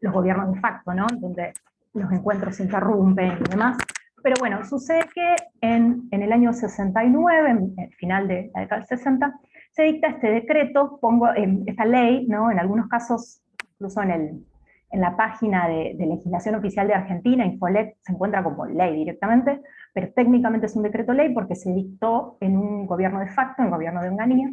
los gobiernos de facto, ¿no? Donde los encuentros se interrumpen y demás. Pero bueno, sucede que en el año 69, en el final de la década del 60, se dicta este decreto, esta ley, ¿no? En algunos casos, incluso en la página de legislación oficial de Argentina, Infolet, se encuentra como ley directamente, pero técnicamente es un decreto ley porque se dictó en un gobierno de facto, en un gobierno de Onganía,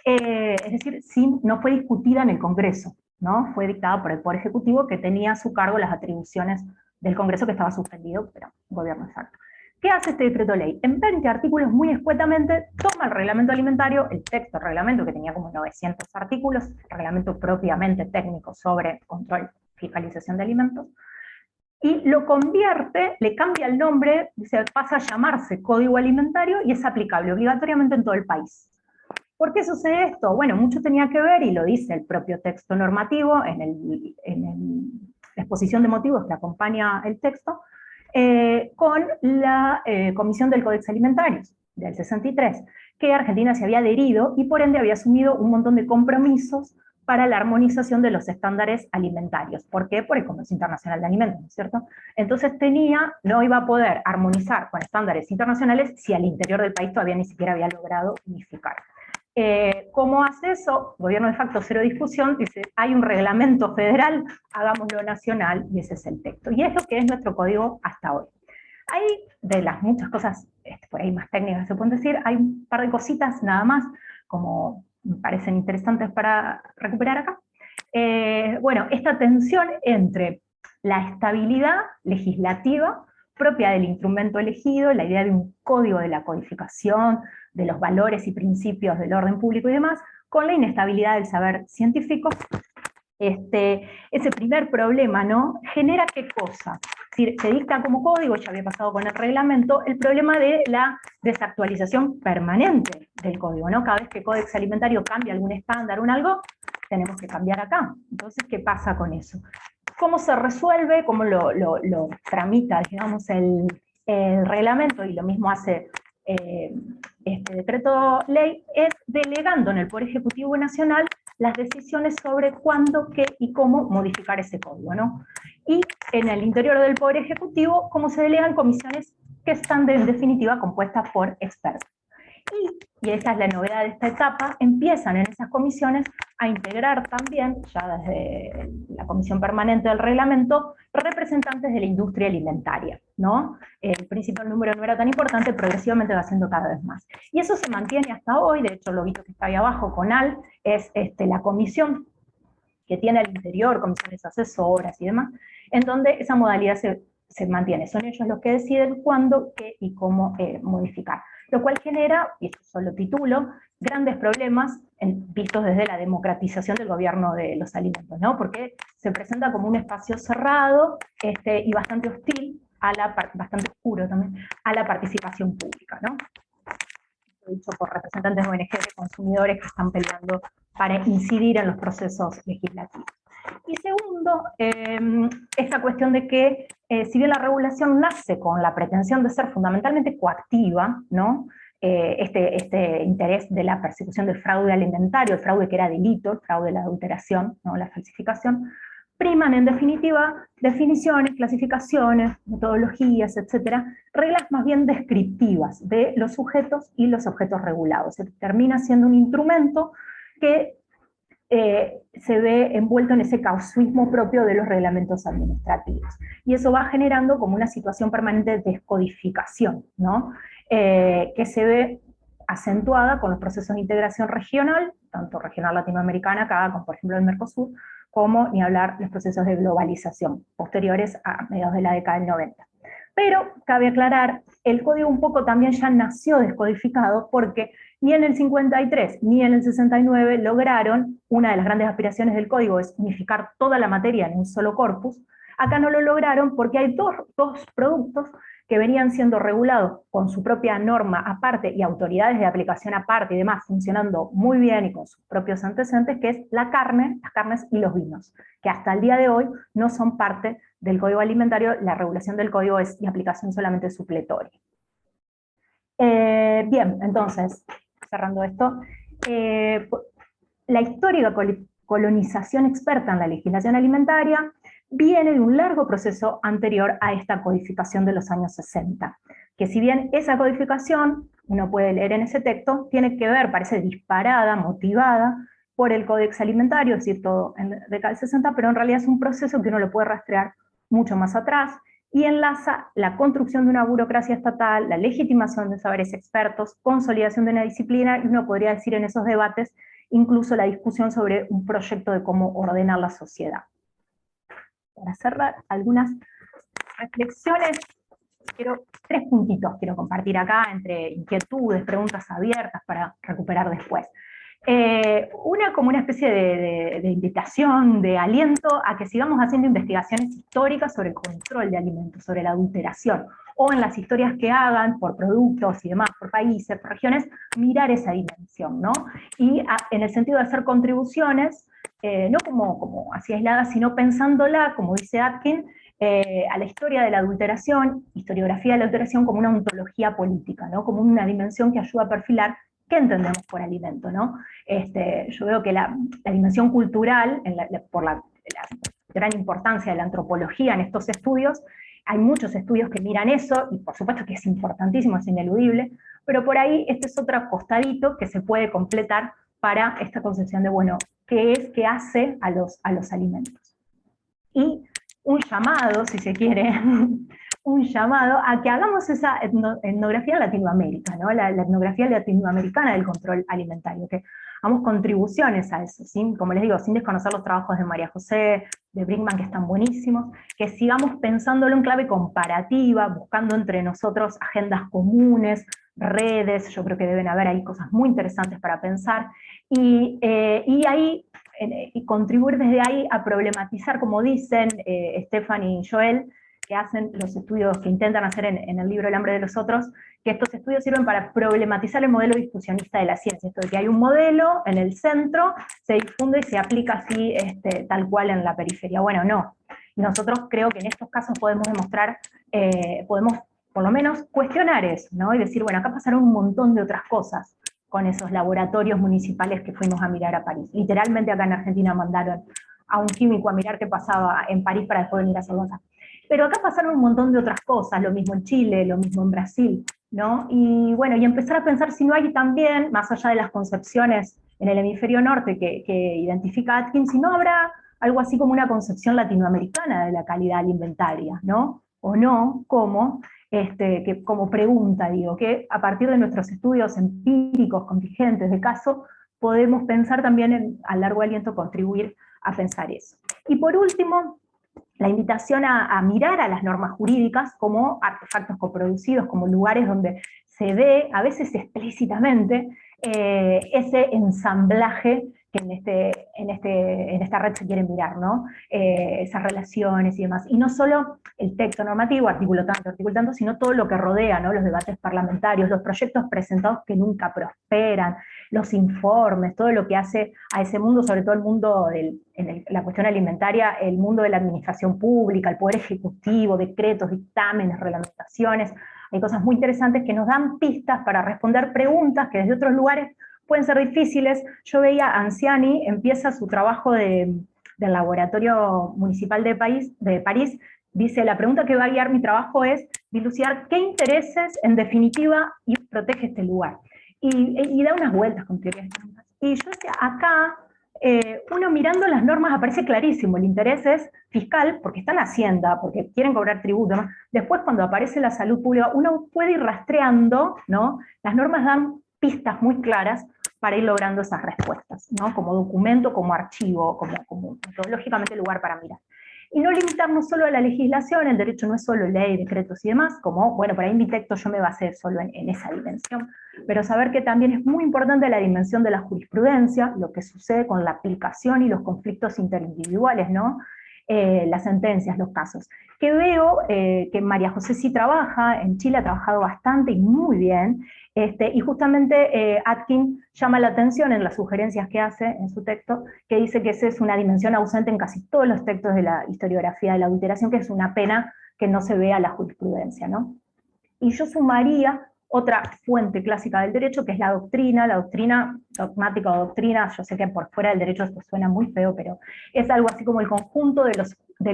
es decir, no fue discutida en el Congreso, ¿no? Fue dictada por el Poder Ejecutivo, que tenía a su cargo las atribuciones del Congreso, que estaba suspendido, pero un gobierno de facto. ¿Qué hace este decreto ley? En 20 artículos, muy escuetamente, toma el reglamento alimentario, el texto reglamento, que tenía como 900 artículos, reglamento propiamente técnico sobre control, fiscalización de alimentos, y lo convierte, le cambia el nombre, pasa a llamarse Código Alimentario, y es aplicable obligatoriamente en todo el país. ¿Por qué sucede esto? Bueno, mucho tenía que ver, y lo dice el propio texto normativo, en la exposición de motivos que acompaña el texto, con la Comisión del Códex Alimentarios del 63, que Argentina se había adherido y por ende había asumido un montón de compromisos para la armonización de los estándares alimentarios. ¿Por qué? Por el Comercio Internacional de Alimentos, ¿no es cierto? Entonces no iba a poder armonizar con estándares internacionales si al interior del país todavía ni siquiera había logrado unificar. ¿Cómo hace eso? Gobierno de facto, cero discusión, dice, hay un reglamento federal, hagámoslo nacional, y ese es el texto. Y es lo que es nuestro código hasta hoy. Hay, de las muchas cosas, por ahí más técnicas se pueden decir, hay un par de cositas nada más, como me parecen interesantes para recuperar acá. Bueno, esta tensión entre la estabilidad legislativa propia del instrumento elegido, la idea de un código de la codificación, de los valores y principios del orden público y demás, con la inestabilidad del saber científico. Ese primer problema, ¿no? ¿Genera qué cosa? Si se dicta como código, ya había pasado con el reglamento, el problema de la desactualización permanente del código, ¿no? Cada vez que el Códex Alimentario cambia algún estándar o algo, tenemos que cambiar acá. Entonces, ¿qué pasa con eso? ¿Cómo se resuelve? ¿Cómo lo tramita, digamos, el reglamento? Y lo mismo hace este decreto ley, es delegando en el Poder Ejecutivo Nacional las decisiones sobre cuándo, qué y cómo modificar ese código, ¿no? Y en el interior del Poder Ejecutivo, cómo se delegan comisiones que están en definitiva compuestas por expertos. Y esa es la novedad de esta etapa, empiezan en esas comisiones a integrar también, ya desde la comisión permanente del reglamento, representantes de la industria alimentaria, ¿no? El principio del número no era tan importante, progresivamente va siendo cada vez más. Y eso se mantiene hasta hoy, de hecho lo visto que está ahí abajo, CONAL, es la comisión que tiene al interior, comisiones asesoras y demás, en donde esa modalidad se mantiene. Son ellos los que deciden cuándo, qué y cómo modificar. Lo cual genera, y esto solo titulo, grandes problemas vistos desde la democratización del gobierno de los alimentos, ¿no? Porque se presenta como un espacio cerrado y bastante hostil, bastante oscuro también, a la participación pública, ¿no? dicho por representantes de ONG, de consumidores que están peleando para incidir en los procesos legislativos. Y segundo, esta cuestión de que, si bien la regulación nace con la pretensión de ser fundamentalmente coactiva, ¿no? Este interés de la persecución del fraude alimentario, el fraude que era delito, el fraude de la adulteración, ¿no? La falsificación, priman en definitiva definiciones, clasificaciones, metodologías, etcétera, reglas más bien descriptivas de los sujetos y los objetos regulados. Se termina siendo un instrumento que se ve envuelto en ese casuismo propio de los reglamentos administrativos. Y eso va generando como una situación permanente de descodificación, ¿no? Que se ve acentuada con los procesos de integración regional, tanto regional latinoamericana, acá, como por ejemplo el Mercosur, como ni hablar los procesos de globalización, posteriores a mediados de la década del 90. Pero, cabe aclarar, el código un poco también ya nació descodificado porque ni en el 53 ni en el 69 lograron, una de las grandes aspiraciones del código es unificar toda la materia en un solo corpus. Acá no lo lograron porque hay dos productos que venían siendo regulados con su propia norma aparte y autoridades de aplicación aparte y demás, funcionando muy bien y con sus propios antecedentes, que es la carne, las carnes y los vinos, que hasta el día de hoy no son parte del Código Alimentario. La regulación del código es de aplicación solamente supletoria. Bien, entonces, cerrando esto, la histórica colonización experta en la legislación alimentaria viene de un largo proceso anterior a esta codificación de los años 60, que si bien esa codificación, uno puede leer en ese texto, tiene que ver, parece disparada, motivada por el Códex Alimentario, es decir, todo en la década del 60, pero en realidad es un proceso que uno lo puede rastrear mucho más atrás, y enlaza la construcción de una burocracia estatal, la legitimación de saberes expertos, consolidación de una disciplina, y uno podría decir en esos debates, incluso la discusión sobre un proyecto de cómo ordenar la sociedad. Para cerrar, algunas reflexiones, tres puntitos quiero compartir acá, entre inquietudes, preguntas abiertas para recuperar después. Una como una especie de invitación, de aliento a que sigamos haciendo investigaciones históricas sobre el control de alimentos, sobre la adulteración, o en las historias que hagan por productos y demás, por países, por regiones, mirar esa dimensión, ¿no? Y en el sentido de hacer contribuciones, no como así aislada, sino pensándola, como dice Atkin, a la historia de la adulteración, historiografía de la adulteración como una ontología política, ¿no? Como una dimensión que ayuda a perfilar qué entendemos por alimento, ¿no? Yo veo que la dimensión cultural, por la gran importancia de la antropología en estos estudios, hay muchos estudios que miran eso, y por supuesto que es importantísimo, es ineludible, pero por ahí este es otro costadito que se puede completar para esta concepción de, bueno, ¿qué es, qué hace a los alimentos? Y un llamado, si se quiere, un llamado a que hagamos esa etnografía en Latinoamérica, ¿no? La etnografía latinoamericana del control alimentario, que hagamos contribuciones a eso, ¿sí? Como les digo, sin desconocer los trabajos de María José, de Brinkman, que están buenísimos, que sigamos pensándolo en clave comparativa, buscando entre nosotros agendas comunes, redes, yo creo que deben haber ahí cosas muy interesantes para pensar, y ahí, y contribuir desde ahí a problematizar, como dicen Stephanie y Joel, que hacen los estudios que intentan hacer en el libro El hambre de los otros, que estos estudios sirven para problematizar el modelo difusionista de la ciencia, esto de que hay un modelo en el centro, se difunde y se aplica así tal cual en la periferia. Bueno, no. Nosotros creo que en estos casos podemos demostrar, podemos por lo menos cuestionar eso, ¿no? Y decir, bueno, acá pasaron un montón de otras cosas con esos laboratorios municipales que fuimos a mirar a París. Literalmente acá en Argentina mandaron a un químico a mirar qué pasaba en París para después venir a Salvador. Pero acá pasaron un montón de otras cosas, lo mismo en Chile, lo mismo en Brasil, ¿no? Y bueno, y empezar a pensar si no hay también, más allá de las concepciones en el hemisferio norte que identifica Atkins, si no habrá algo así como una concepción latinoamericana de la calidad alimentaria, ¿no? O no, ¿cómo? Que como pregunta, digo, que a partir de nuestros estudios empíricos, contingentes de caso, podemos pensar también a largo aliento contribuir a pensar eso. Y por último, la invitación a mirar a las normas jurídicas como artefactos coproducidos, como lugares donde se ve, a veces explícitamente, ese ensamblaje que en esta red se quiere mirar, ¿no? Esas relaciones y demás. Y no solo el texto normativo, artículo tanto, sino todo lo que rodea, ¿no? Los debates parlamentarios, los proyectos presentados que nunca prosperan, los informes, todo lo que hace a ese mundo, sobre todo el mundo la cuestión alimentaria, el mundo de la administración pública, el poder ejecutivo, decretos, dictámenes, reglamentaciones. Hay cosas muy interesantes que nos dan pistas para responder preguntas que desde otros lugares pueden ser difíciles. Yo veía a Anciani, empieza su trabajo del Laboratorio Municipal de París, dice, la pregunta que va a guiar mi trabajo es dilucidar qué intereses, en definitiva, protege este lugar. Y da unas vueltas con teorías. Y yo decía, acá, uno mirando las normas aparece clarísimo, el interés es fiscal, porque está en Hacienda, porque quieren cobrar tributo, ¿no? Después cuando aparece la salud pública, uno puede ir rastreando, ¿no? Las normas dan pistas muy claras para ir logrando esas respuestas, ¿no? Como documento, como archivo, como metodológicamente lugar para mirar. Y no limitarnos solo a la legislación, el derecho no es solo ley, decretos y demás, como, bueno, por ahí mi texto yo me basé solo en esa dimensión, pero saber que también es muy importante la dimensión de la jurisprudencia, lo que sucede con la aplicación y los conflictos interindividuales, ¿no? Las sentencias, los casos. Que veo que María José sí trabaja, en Chile ha trabajado bastante y muy bien, y justamente Atkin llama la atención en las sugerencias que hace en su texto, que dice que esa es una dimensión ausente en casi todos los textos de la historiografía de la adulteración, que es una pena que no se vea la jurisprudencia, ¿no? Y yo sumaría otra fuente clásica del derecho, que es la doctrina dogmática o doctrina, yo sé que por fuera del derecho esto suena muy feo, pero es algo así como el conjunto de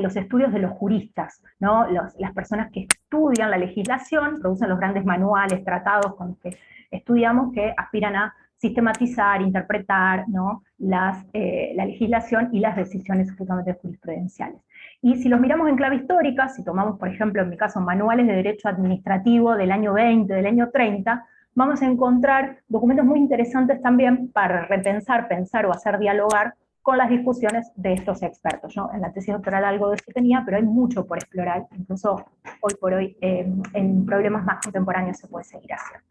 los estudios de los juristas, ¿no? Las personas que estudian la legislación, producen los grandes manuales, tratados con los que estudiamos, que aspiran a sistematizar, interpretar, ¿no? la legislación y las decisiones justamente jurisprudenciales. Y si los miramos en clave histórica, si tomamos, por ejemplo, en mi caso, manuales de derecho administrativo del año 20, del año 30, vamos a encontrar documentos muy interesantes también para repensar, pensar o hacer dialogar con las discusiones de estos expertos, ¿no? En la tesis doctoral algo de eso tenía, pero hay mucho por explorar, incluso hoy por hoy en problemas más contemporáneos se puede seguir haciendo.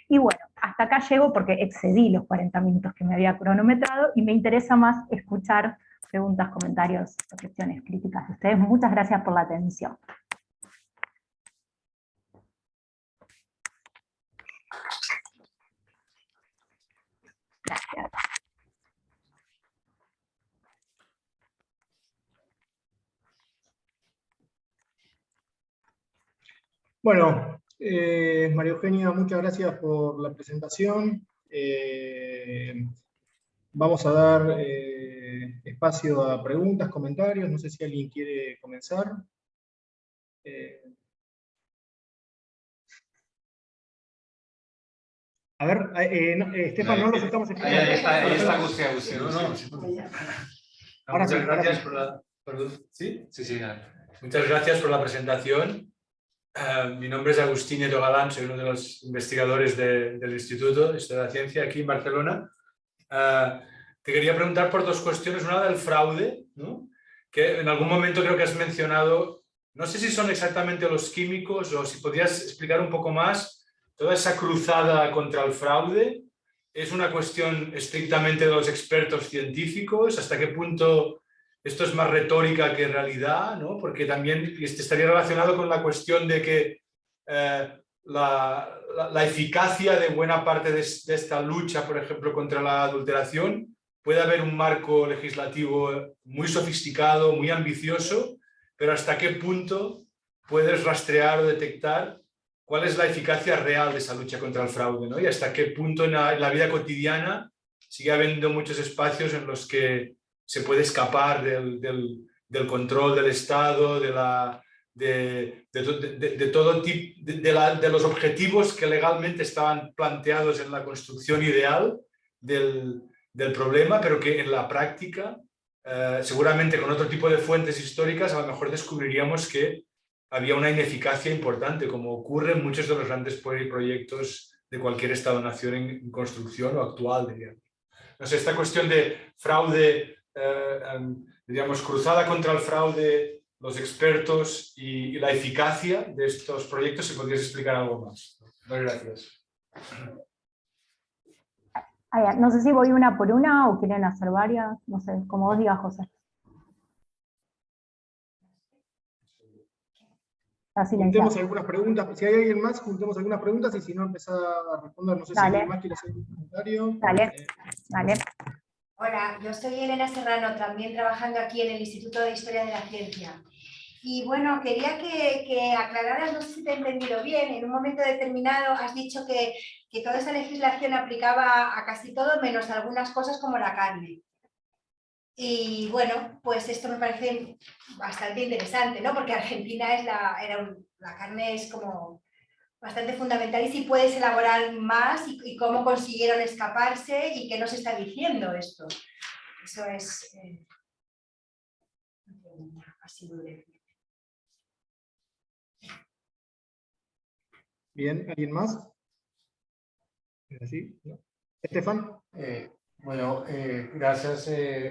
Y bueno, hasta acá llego porque excedí los 40 minutos que me había cronometrado y me interesa más escuchar preguntas, comentarios, reflexiones, críticas de ustedes. Muchas gracias por la atención. Gracias. Bueno, María Eugenia, muchas gracias por la presentación. Vamos a dar espacio a preguntas, comentarios. No sé si alguien quiere comenzar. A ver, Estefan, no los estamos escuchando. Ahí está Agustín. Ahora sí, Muchas gracias por la... ¿Perdón? ¿Sí? Sí. Muchas gracias por la presentación. Mi nombre es Agustín Nieto Galán, soy uno de los investigadores del Instituto de Historia de la Ciencia aquí en Barcelona. Te quería preguntar por dos cuestiones. Una del fraude, ¿no? Que en algún momento creo que has mencionado, no sé si son exactamente los químicos o si podrías explicar un poco más toda esa cruzada contra el fraude. ¿Es una cuestión estrictamente de los expertos científicos? ¿Hasta qué punto esto es más retórica que realidad, ¿no? Porque también estaría relacionado con la cuestión de que la eficacia de buena parte de esta lucha, por ejemplo, contra la adulteración, puede haber un marco legislativo muy sofisticado, muy ambicioso, pero ¿hasta qué punto puedes rastrear o detectar cuál es la eficacia real de esa lucha contra el fraude, ¿no? Y hasta qué punto en la vida cotidiana sigue habiendo muchos espacios en los que se puede escapar del control del Estado, de todo tipo, de los objetivos que legalmente estaban planteados en la construcción ideal del problema, pero que en la práctica, seguramente con otro tipo de fuentes históricas, a lo mejor descubriríamos que había una ineficacia importante, como ocurre en muchos de los grandes proyectos de cualquier Estado-nación en construcción o actual, diríamos. No sé, esta cuestión de fraude, digamos, cruzada contra el fraude, los expertos y la eficacia de estos proyectos, si podrías explicar algo más. Muchas gracias. No sé si voy una por una o quieren hacer varias, no sé, como vos digas, José. Está silenciado. Juntemos algunas preguntas, si hay alguien más, juntemos algunas preguntas y si no, empezá a responder. No sé si Dale. alguien más quiere hacer un comentario. Dale, dale. Hola, yo soy Elena Serrano, también trabajando aquí en el Instituto de Historia de la Ciencia. Y bueno, quería que aclararas, no sé si te he entendido bien, en un momento determinado has dicho que toda esa legislación aplicaba a casi todo, menos algunas cosas como la carne. Y bueno, pues esto me parece bastante interesante, ¿no? Porque Argentina es la carne es como bastante fundamental, y si puedes elaborar más y cómo consiguieron escaparse y qué nos está diciendo esto. Eso es una pregunta así breve. Bien, ¿alguien más? ¿Sí? ¿No? Estefan. Bueno, gracias,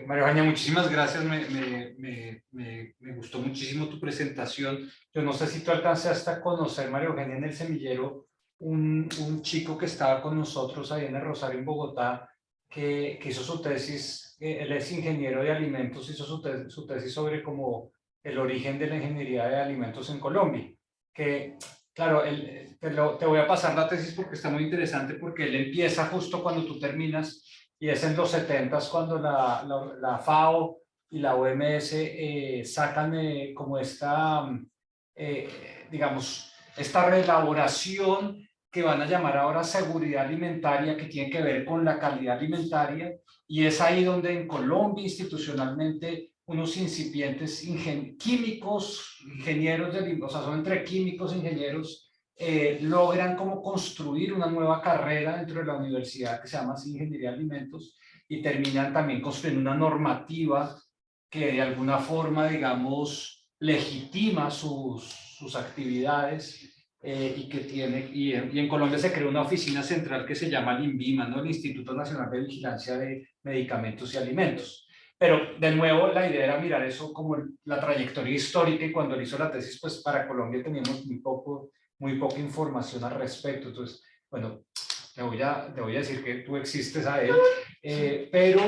María Eugenia, muchísimas gracias, me gustó muchísimo tu presentación. Yo no sé si tú alcanzaste a conocer, María Eugenia, en el semillero, un chico que estaba con nosotros ahí en el Rosario, en Bogotá, que hizo su tesis, él es ingeniero de alimentos, hizo su tesis sobre como el origen de la ingeniería de alimentos en Colombia, que claro, te voy a pasar la tesis porque está muy interesante, porque él empieza justo cuando tú terminas, y es en los 70s cuando la FAO y la OMS sacan como esta, digamos, esta reelaboración que van a llamar ahora seguridad alimentaria, que tiene que ver con la calidad alimentaria, y es ahí donde en Colombia institucionalmente unos incipientes químicos, ingenieros, o sea, son entre químicos e ingenieros, logran como construir una nueva carrera dentro de la universidad que se llama así, Ingeniería de Alimentos, y terminan también construyendo una normativa que de alguna forma, digamos, legitima sus actividades, y que tiene, y en Colombia se creó una oficina central que se llama el INVIMA, ¿no? El Instituto Nacional de Vigilancia de Medicamentos y Alimentos. Pero de nuevo la idea era mirar eso como la trayectoria histórica, y cuando él hizo la tesis, pues para Colombia teníamos muy poca información al respecto. Entonces, bueno, te voy a decir que tú existes a él, pero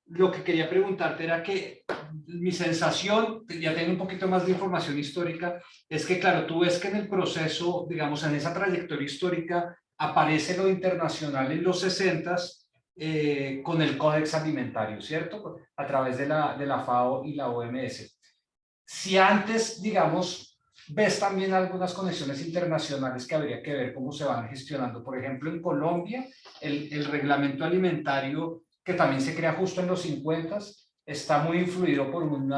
lo que quería preguntarte era que mi sensación, ya tengo un poquito más de información histórica, es que claro, tú ves que en el proceso, digamos, en esa trayectoria histórica, aparece lo internacional en los 60s, con el Códex Alimentario, ¿cierto? A través de la FAO y la OMS. Si antes, digamos, ves también algunas conexiones internacionales que habría que ver cómo se van gestionando. Por ejemplo, en Colombia, el reglamento alimentario, que también se crea justo en los 50s, está muy influido por un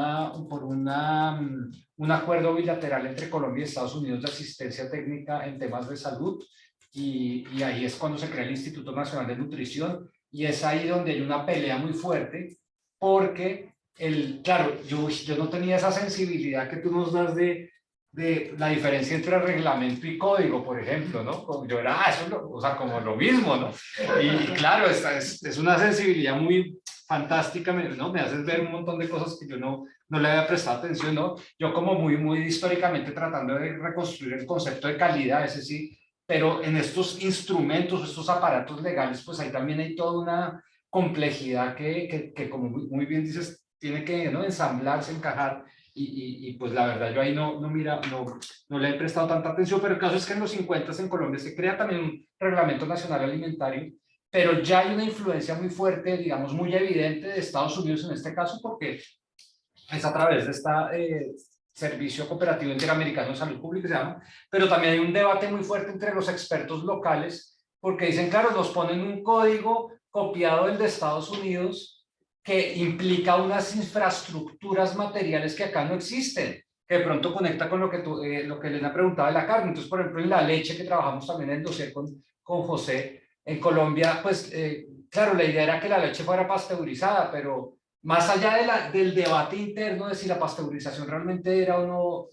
acuerdo bilateral entre Colombia y Estados Unidos de asistencia técnica en temas de salud, y ahí es cuando se crea el Instituto Nacional de Nutrición, y es ahí donde hay una pelea muy fuerte, porque claro, yo no tenía esa sensibilidad que tú nos das de la diferencia entre reglamento y código, por ejemplo, ¿no? Yo era, eso o sea, como lo mismo, ¿no? Y claro, es una sensibilidad muy fantástica, ¿no? Me haces ver un montón de cosas que yo no le había prestado atención, ¿no? Yo como muy históricamente tratando de reconstruir el concepto de calidad, ese sí, pero en estos instrumentos, estos aparatos legales, pues ahí también hay toda una complejidad que como muy bien dices, tiene que, ¿no?, ensamblarse, encajar, y pues la verdad yo ahí no le he prestado tanta atención, pero el caso es que en los 50 en Colombia se crea también un reglamento nacional alimentario, pero ya hay una influencia muy fuerte, digamos, muy evidente de Estados Unidos en este caso, porque es a través de esta Servicio Cooperativo Interamericano de Salud Pública, se llama, pero también hay un debate muy fuerte entre los expertos locales, porque dicen, claro, nos ponen un código copiado del de Estados Unidos que implica unas infraestructuras materiales que acá no existen, que de pronto conecta con lo que Elena preguntaba de la carne. Entonces, por ejemplo, en la leche, que trabajamos también en el dossier con José, en Colombia, pues, claro, la idea era que la leche fuera pasteurizada, pero más allá del debate interno de si la pasteurización realmente era o no,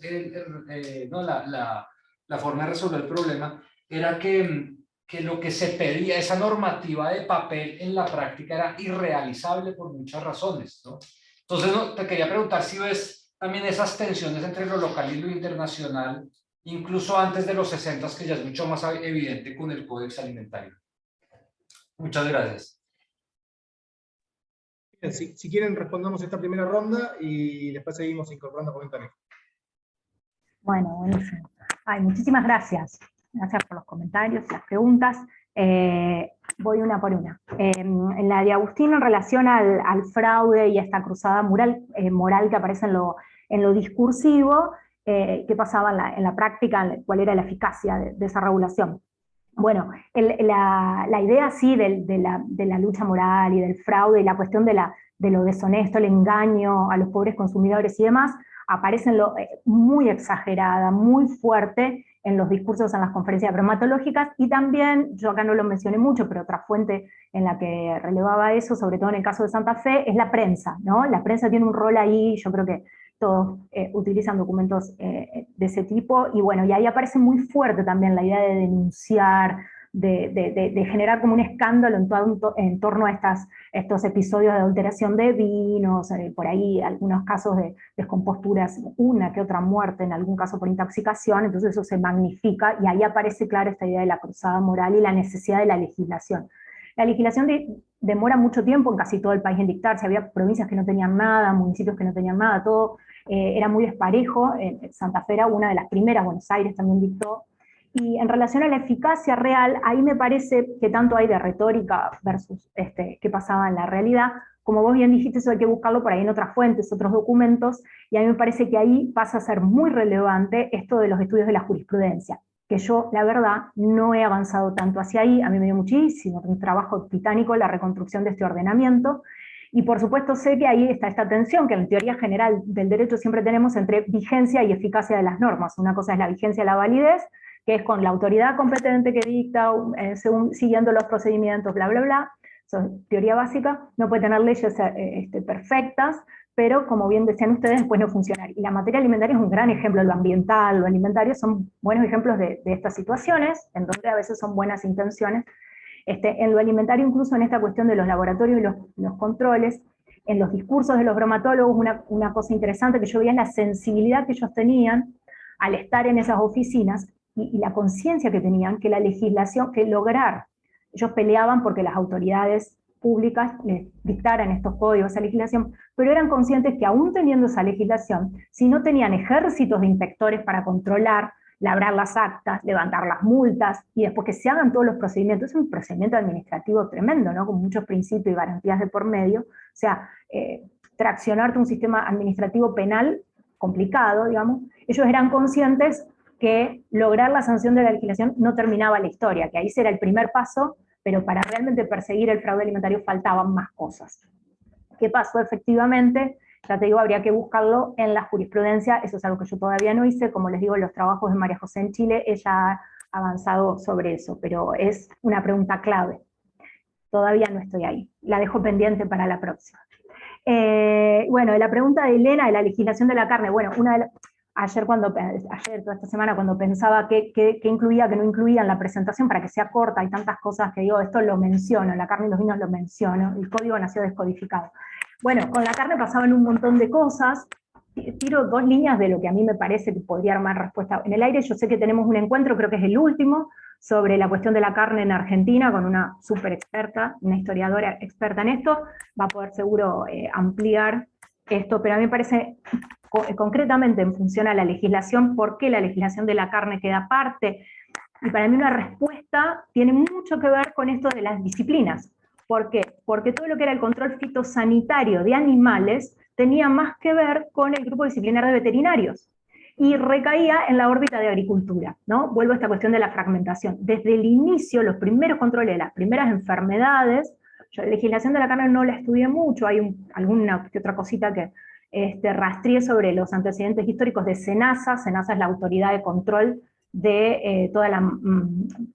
la forma de resolver el problema, era que lo que se pedía, esa normativa de papel en la práctica era irrealizable por muchas razones, ¿no? Entonces, no, te quería preguntar si ves también esas tensiones entre lo local y lo internacional, incluso antes de los 60s, que ya es mucho más evidente con el Códex Alimentario. Muchas gracias. Bien, si quieren respondamos esta primera ronda y después seguimos incorporando comentarios. Bueno, buenísimo. Ay, muchísimas gracias. Gracias por los comentarios, las preguntas. Voy una por una. En la de Agustín, en relación al fraude y a esta cruzada moral que aparece en lo discursivo, ¿qué pasaba en la práctica? ¿Cuál era la eficacia de esa regulación? Bueno, la idea sí de la lucha moral y del fraude y la cuestión de lo deshonesto, el engaño a los pobres consumidores y demás, aparece muy exagerada, muy fuerte en los discursos en las conferencias bromatológicas, y también, yo acá no lo mencioné mucho, pero otra fuente en la que relevaba eso, sobre todo en el caso de Santa Fe, es la prensa, ¿no? La prensa tiene un rol ahí, yo creo que todos utilizan documentos de ese tipo, y bueno, y ahí aparece muy fuerte también la idea de denunciar, de generar como un escándalo en torno a estos episodios de adulteración de vinos, por ahí algunos casos de descomposturas, una que otra muerte, en algún caso por intoxicación, entonces eso se magnifica, y ahí aparece claro esta idea de la cruzada moral y la necesidad de la legislación. La legislación demora mucho tiempo en casi todo el país en dictarse, había provincias que no tenían nada, municipios que no tenían nada, todo era muy desparejo. Santa Fe era una de las primeras, Buenos Aires también dictó, y en relación a la eficacia real, ahí me parece que tanto hay de retórica versus qué pasaba en la realidad, como vos bien dijiste, eso hay que buscarlo por ahí en otras fuentes, otros documentos, y a mí me parece que ahí pasa a ser muy relevante esto de los estudios de la jurisprudencia, que yo, la verdad, no he avanzado tanto hacia ahí. A mí me dio muchísimo un trabajo titánico la reconstrucción de este ordenamiento, y por supuesto sé que ahí está esta tensión que en teoría general del derecho siempre tenemos entre vigencia y eficacia de las normas. Una cosa es la vigencia y la validez, que es con la autoridad competente que dicta, siguiendo los procedimientos, bla, bla, bla. Eso es teoría básica, no puede tener leyes perfectas, pero como bien decían ustedes, después no funcionar. Y la materia alimentaria es un gran ejemplo, lo ambiental, lo alimentario son buenos ejemplos de estas situaciones, en donde a veces son buenas intenciones. En lo alimentario, incluso en esta cuestión de los laboratorios y los controles, en los discursos de los bromatólogos, una cosa interesante que yo veía es la sensibilidad que ellos tenían al estar en esas oficinas, y la conciencia que tenían que la legislación, que lograr, ellos peleaban porque las autoridades públicas les dictaran estos códigos, esa legislación, pero eran conscientes que aún teniendo esa legislación, si no tenían ejércitos de inspectores para controlar, labrar las actas, levantar las multas, y después que se hagan todos los procedimientos, es un procedimiento administrativo tremendo, ¿no? Con muchos principios y garantías de por medio, o sea, traccionarte un sistema administrativo penal complicado, digamos, ellos eran conscientes que lograr la sanción de la legislación no terminaba la historia, que ahí será el primer paso, pero para realmente perseguir el fraude alimentario faltaban más cosas. ¿Qué pasó efectivamente? Ya te digo, habría que buscarlo en la jurisprudencia, eso es algo que yo todavía no hice, como les digo, los trabajos de María José en Chile, ella ha avanzado sobre eso, pero es una pregunta clave. Todavía no estoy ahí, la dejo pendiente para la próxima. Bueno, la pregunta de Elena de la legislación de la carne, bueno, ayer, toda esta semana, cuando pensaba qué incluía, qué no incluía en la presentación para que sea corta, hay tantas cosas que digo, esto lo menciono, la carne y los vinos lo menciono, el código nació descodificado. Bueno, con la carne pasaban un montón de cosas, tiro dos líneas de lo que a mí me parece que podría armar respuesta en el aire. Yo sé que tenemos un encuentro, creo que es el último, sobre la cuestión de la carne en Argentina, con una súper experta, una historiadora experta en esto, va a poder seguro ampliar esto, pero a mí me parece concretamente en función a la legislación, por qué la legislación de la carne queda aparte, y para mí una respuesta tiene mucho que ver con esto de las disciplinas. ¿Por qué? Porque todo lo que era el control fitosanitario de animales tenía más que ver con el grupo disciplinar de veterinarios, y recaía en la órbita de agricultura, ¿no? Vuelvo a esta cuestión de la fragmentación. Desde el inicio, los primeros controles de las primeras enfermedades, yo la legislación de la carne no la estudié mucho, hay alguna que otra cosita que rastreé sobre los antecedentes históricos de SENASA. SENASA es la autoridad de control de toda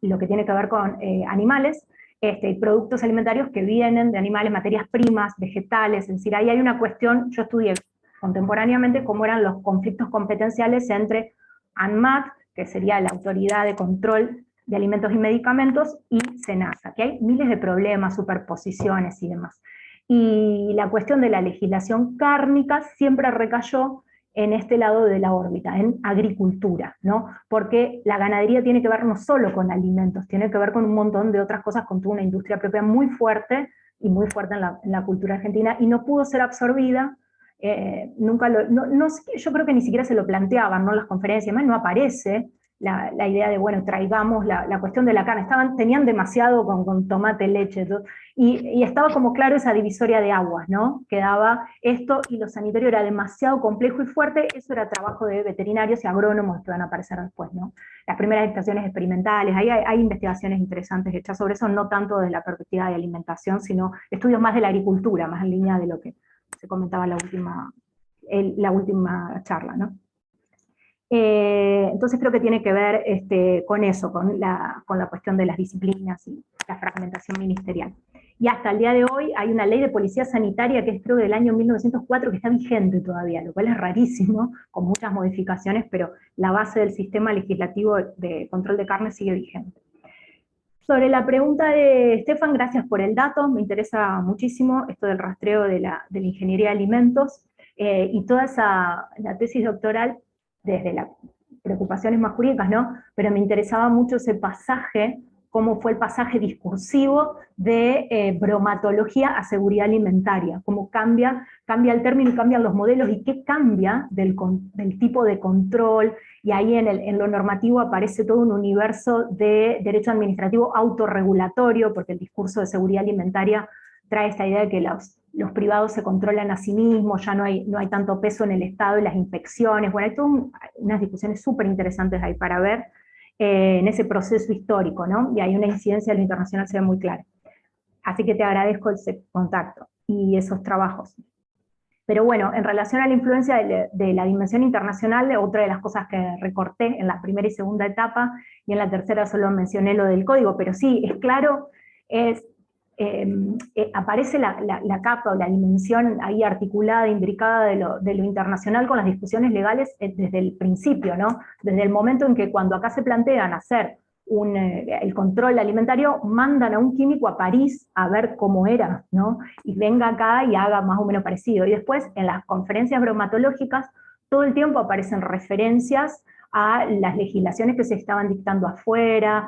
lo que tiene que ver con animales, y productos alimentarios que vienen de animales, materias primas, vegetales, es decir, ahí hay una cuestión. Yo estudié contemporáneamente cómo eran los conflictos competenciales entre ANMAT, que sería la autoridad de control de alimentos y medicamentos, y SENASA, que hay miles de problemas, superposiciones y demás. Y la cuestión de la legislación cárnica siempre recayó en este lado de la órbita, en agricultura, ¿no? Porque la ganadería tiene que ver no solo con alimentos, tiene que ver con un montón de otras cosas, con toda una industria propia muy fuerte y muy fuerte en la cultura argentina, y no pudo ser absorbida. Nunca yo creo que ni siquiera se lo planteaban, ¿no? En las conferencias, además no aparece la idea de, bueno, traigamos la cuestión de la carne, tenían demasiado con tomate, leche, todo, y estaba como claro esa divisoria de aguas, ¿no? Quedaba esto y lo sanitario era demasiado complejo y fuerte, eso era trabajo de veterinarios y agrónomos que van a aparecer después, ¿no? Las primeras estaciones experimentales, ahí hay investigaciones interesantes hechas sobre eso, no tanto desde la perspectiva de alimentación, sino estudios más de la agricultura, más en línea de lo que se comentaba en la última charla, ¿no? Entonces creo que tiene que ver con eso, con la cuestión de las disciplinas y la fragmentación ministerial. Y hasta el día de hoy hay una ley de policía sanitaria que es creo del año 1904 que está vigente todavía, lo cual es rarísimo, con muchas modificaciones, pero la base del sistema legislativo de control de carne sigue vigente. Sobre la pregunta de Estefan, gracias por el dato, me interesa muchísimo esto del rastreo de la ingeniería de alimentos, y toda la tesis doctoral desde las preocupaciones más jurídicas, ¿no? Pero me interesaba mucho ese pasaje, cómo fue el pasaje discursivo de bromatología a seguridad alimentaria, cómo cambia el término y cambian los modelos, y qué cambia del tipo de control, y ahí en lo normativo aparece todo un universo de derecho administrativo autorregulatorio, porque el discurso de seguridad alimentaria trae esta idea de que los privados se controlan a sí mismos, ya no hay tanto peso en el Estado y las inspecciones. Bueno, hay todas unas discusiones súper interesantes ahí para ver en ese proceso histórico, ¿no? Y hay una incidencia de lo internacional, se ve muy clara. Así que te agradezco ese contacto y esos trabajos. Pero bueno, en relación a la influencia de la dimensión internacional, otra de las cosas que recorté en la primera y segunda etapa, y en la tercera solo mencioné lo del código, pero sí, es claro, aparece la capa o la dimensión ahí articulada, imbricada de lo internacional con las discusiones legales desde el principio, ¿no? Desde el momento en que cuando acá se plantean hacer el control alimentario, mandan a un químico a París a ver cómo era, ¿no? Y venga acá y haga más o menos parecido. Y después, en las conferencias bromatológicas, todo el tiempo aparecen referencias a las legislaciones que se estaban dictando afuera,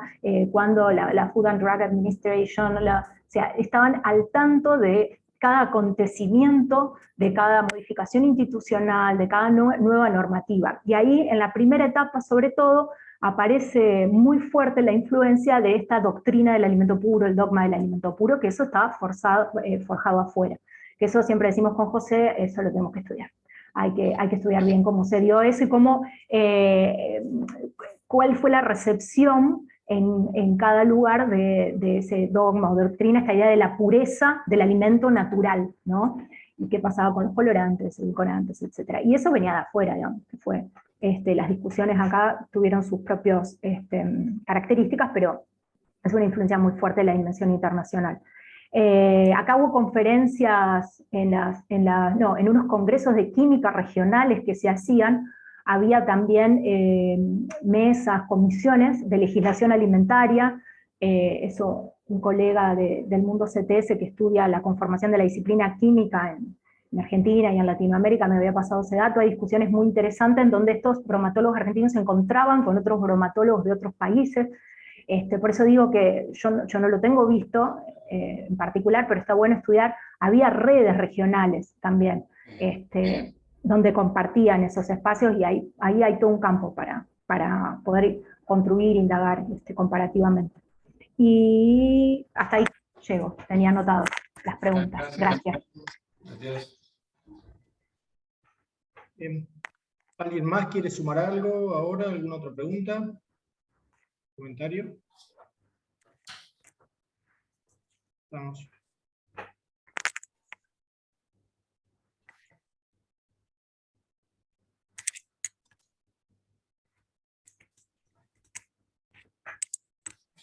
cuando la Food and Drug Administration, o sea, estaban al tanto de cada acontecimiento, de cada modificación institucional, de cada nueva normativa. Y ahí, en la primera etapa, sobre todo, aparece muy fuerte la influencia de esta doctrina del alimento puro, el dogma del alimento puro, que eso estaba forjado afuera. Que eso siempre decimos con José, eso lo tenemos que estudiar. Hay que estudiar bien cómo se dio eso y cuál fue la recepción en cada lugar de ese dogma o doctrina, esta idea de la pureza del alimento natural, ¿no? Y qué pasaba con los colorantes, edulcorantes, etc. Y eso venía de afuera, digamos, que fue... las discusiones acá tuvieron sus propias características, pero es una influencia muy fuerte de la dimensión internacional. Acá hubo conferencias en unos congresos de química regionales que se hacían, había también mesas, comisiones de legislación alimentaria, eso un colega del mundo CTS que estudia la conformación de la disciplina química en Argentina y en Latinoamérica me había pasado ese dato, hay discusiones muy interesantes en donde estos bromatólogos argentinos se encontraban con otros bromatólogos de otros países, por eso digo que yo no lo tengo visto en particular, pero está bueno estudiar, había redes regionales también, donde compartían esos espacios y ahí hay todo un campo para poder construir, indagar comparativamente. Y hasta ahí llego, tenía anotado las preguntas. Gracias. ¿Alguien más quiere sumar algo ahora? ¿Alguna otra pregunta? ¿Comentario? Vamos.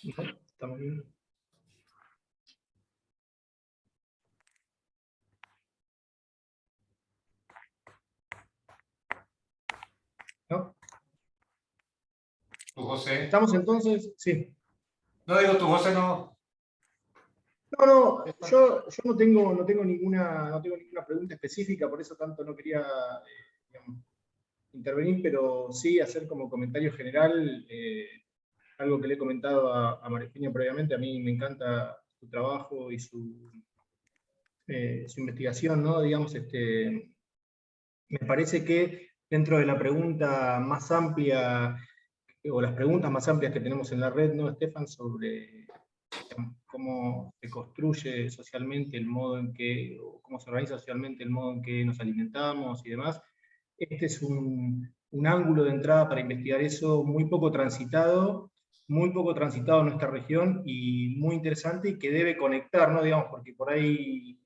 No, estamos bien. ¿No? ¿Tú, José? ¿Estamos entonces? Sí. No, digo, tú, José, no. No, yo no tengo ninguna pregunta específica, por eso tanto no quería digamos, intervenir, pero sí hacer como comentario general algo que le he comentado a María Eugenia previamente. A mí me encanta su trabajo y su su investigación, ¿no? Digamos, me parece que dentro de la pregunta más amplia, o las preguntas más amplias que tenemos en la red, ¿no, Estefan? Sobre cómo se construye socialmente el modo en que, o cómo se organiza socialmente el modo en que nos alimentamos y demás. Este es un ángulo de entrada para investigar eso muy poco transitado en nuestra región y muy interesante, y que debe conectar, ¿no? Digamos, porque por ahí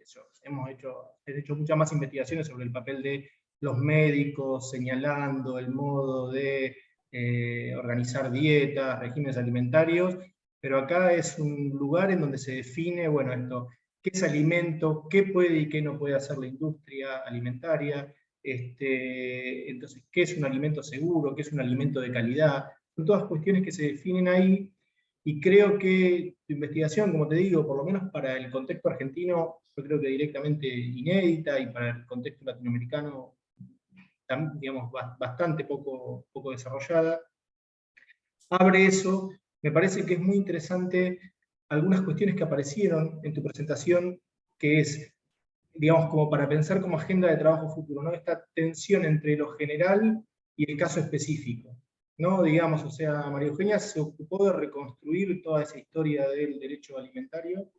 hemos hecho muchas más investigaciones sobre el papel de los médicos, señalando el modo de organizar dietas, regímenes alimentarios, pero acá es un lugar en donde se define, bueno, esto, qué es alimento, qué puede y qué no puede hacer la industria alimentaria, entonces, qué es un alimento seguro, qué es un alimento de calidad. Son todas cuestiones que se definen ahí, y creo que tu investigación, como te digo, por lo menos para el contexto argentino, yo creo que directamente inédita, y para el contexto latinoamericano, digamos, bastante poco desarrollada, abre eso. Me parece que es muy interesante algunas cuestiones que aparecieron en tu presentación, que es, digamos, como para pensar como agenda de trabajo futuro, ¿no? Esta tensión entre lo general y el caso específico, ¿no? Digamos, o sea, María Eugenia se ocupó de reconstruir toda esa historia del derecho alimentario,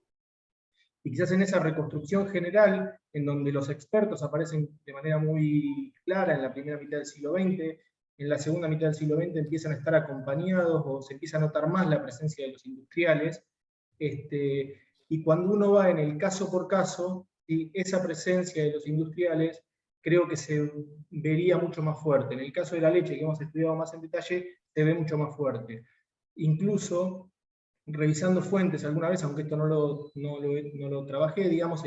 y quizás en esa reconstrucción general, en donde los expertos aparecen de manera muy clara en la primera mitad del siglo XX, en la segunda mitad del siglo XX empiezan a estar acompañados, o se empieza a notar más la presencia de los industriales, y cuando uno va en el caso por caso, y esa presencia de los industriales creo que se vería mucho más fuerte. En el caso de la leche, que hemos estudiado más en detalle, se ve mucho más fuerte. Incluso, revisando fuentes alguna vez, aunque esto no lo trabajé, digamos,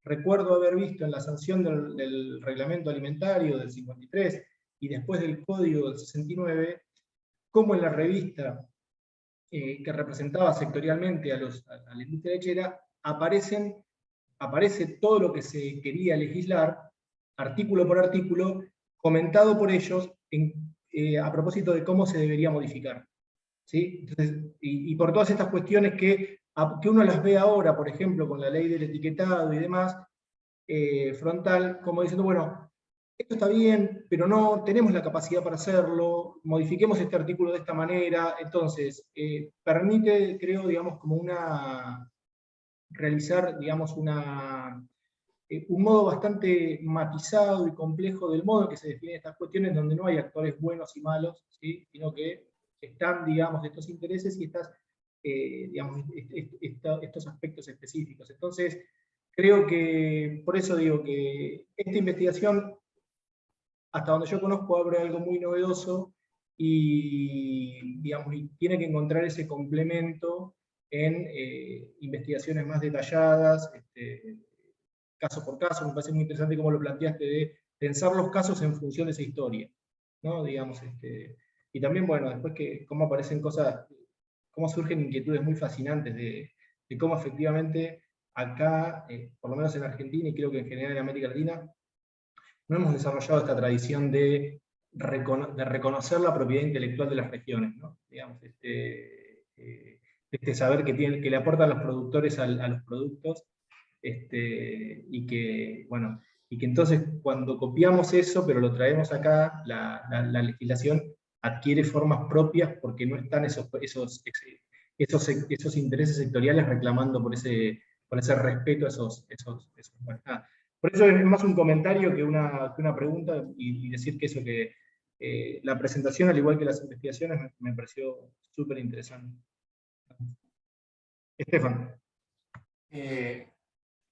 recuerdo haber visto en la sanción del reglamento alimentario del 53 y después del código del 69, cómo en la revista que representaba sectorialmente a la industria lechera, aparece todo lo que se quería legislar, artículo por artículo, comentado por ellos a propósito de cómo se debería modificar. ¿Sí? Entonces, y por todas estas cuestiones que uno las ve ahora, por ejemplo, con la ley del etiquetado y demás, frontal, como diciendo, bueno, esto está bien, pero no tenemos la capacidad para hacerlo, modifiquemos este artículo de esta manera. Entonces, permite, creo, digamos, como realizar, digamos, un modo bastante matizado y complejo del modo en que se definen estas cuestiones, donde no hay actores buenos y malos, ¿sí? Sino que están, digamos, estos intereses y digamos, estos aspectos específicos. Entonces, creo que, por eso digo que esta investigación, hasta donde yo conozco, abre algo muy novedoso, y, digamos, y tiene que encontrar ese complemento en investigaciones más detalladas, caso por caso. Me parece muy interesante cómo lo planteaste, de pensar los casos en función de esa historia, ¿no? Digamos, y también, bueno, después cómo aparecen cosas, cómo surgen inquietudes muy fascinantes de cómo efectivamente acá, por lo menos en Argentina, y creo que en general en América Latina, no hemos desarrollado esta tradición de reconocer la propiedad intelectual de las regiones, ¿no? Digamos, este saber que le aportan los productores a los productos, y que, bueno, y que entonces cuando copiamos eso, pero lo traemos acá, la legislación adquiere formas propias, porque no están esos intereses sectoriales reclamando por ese respeto a bueno, nada. Por eso es más un comentario que una pregunta, y decir que eso, que la presentación, al igual que las investigaciones, me pareció súper interesante. Estefan.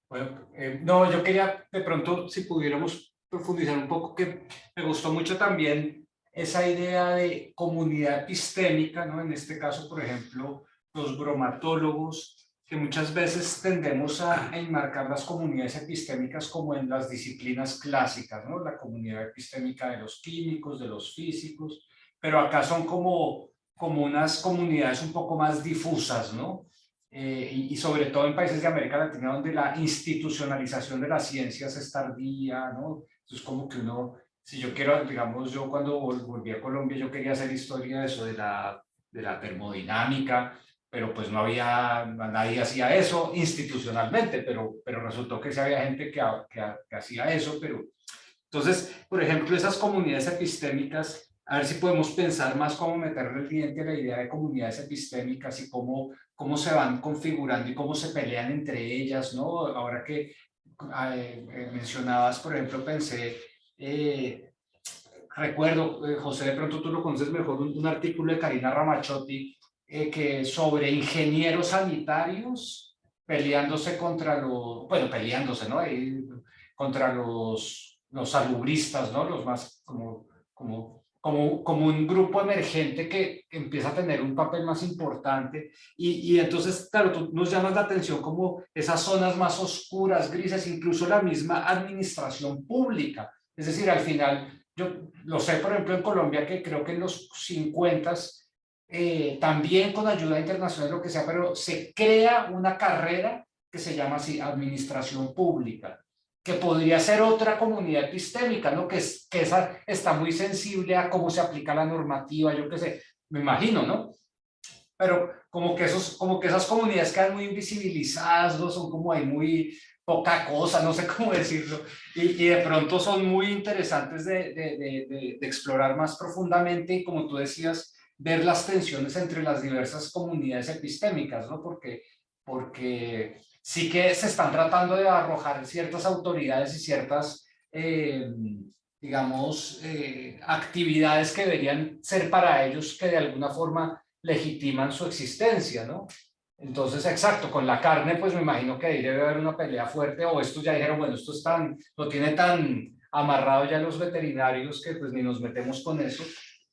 Bueno, no, yo quería de pronto, si pudiéramos profundizar un poco, que me gustó mucho también esa idea de comunidad epistémica, ¿no? En este caso, por ejemplo, los bromatólogos, que muchas veces tendemos a enmarcar las comunidades epistémicas como en las disciplinas clásicas, ¿no? La comunidad epistémica de los químicos, de los físicos, pero acá son como unas comunidades un poco más difusas, ¿no? Y sobre todo en países de América Latina, donde la institucionalización de las ciencias es tardía, ¿no? Entonces, como que uno, si yo quiero, digamos, yo cuando volví a Colombia, yo quería hacer historia de eso, de la termodinámica, pues no había, nadie hacía eso institucionalmente, pero resultó que sí había gente que hacía eso, pero entonces, por ejemplo, esas comunidades epistémicas, a ver si podemos pensar más cómo meterle el diente a la idea de comunidades epistémicas y cómo se van configurando y cómo se pelean entre ellas, ¿no? Ahora que mencionabas, por ejemplo, pensé, recuerdo, José, de pronto tú lo conoces mejor, un artículo de Karina Ramachotti que sobre ingenieros sanitarios peleándose contra los, bueno, peleándose, ¿no? Contra los salubristas, ¿no? Los más como un grupo emergente que empieza a tener un papel más importante y entonces, claro, tú nos llamas la atención como esas zonas más oscuras, grises, incluso la misma administración pública. Es decir, al final, yo lo sé, por ejemplo, en Colombia, que creo que en los 50 también con ayuda internacional, lo que sea, pero se crea una carrera que se llama así, administración pública, que podría ser otra comunidad epistémica, ¿no? Que esa está muy sensible a cómo se aplica la normativa, yo qué sé, me imagino, ¿no? Pero como que esas comunidades quedan muy invisibilizadas, ¿no? Son como ahí muy poca cosa, no sé cómo decirlo, y de pronto son muy interesantes de explorar más profundamente y como tú decías, ver las tensiones entre las diversas comunidades epistémicas, ¿no? Porque sí que se están tratando de arrojar ciertas autoridades y ciertas, digamos, actividades que deberían ser para ellos que de alguna forma legitiman su existencia, ¿no? Entonces, exacto, con la carne, pues me imagino que ahí debe haber una pelea fuerte, o estos ya dijeron, bueno, esto es lo tiene tan amarrado ya los veterinarios que pues ni nos metemos con eso,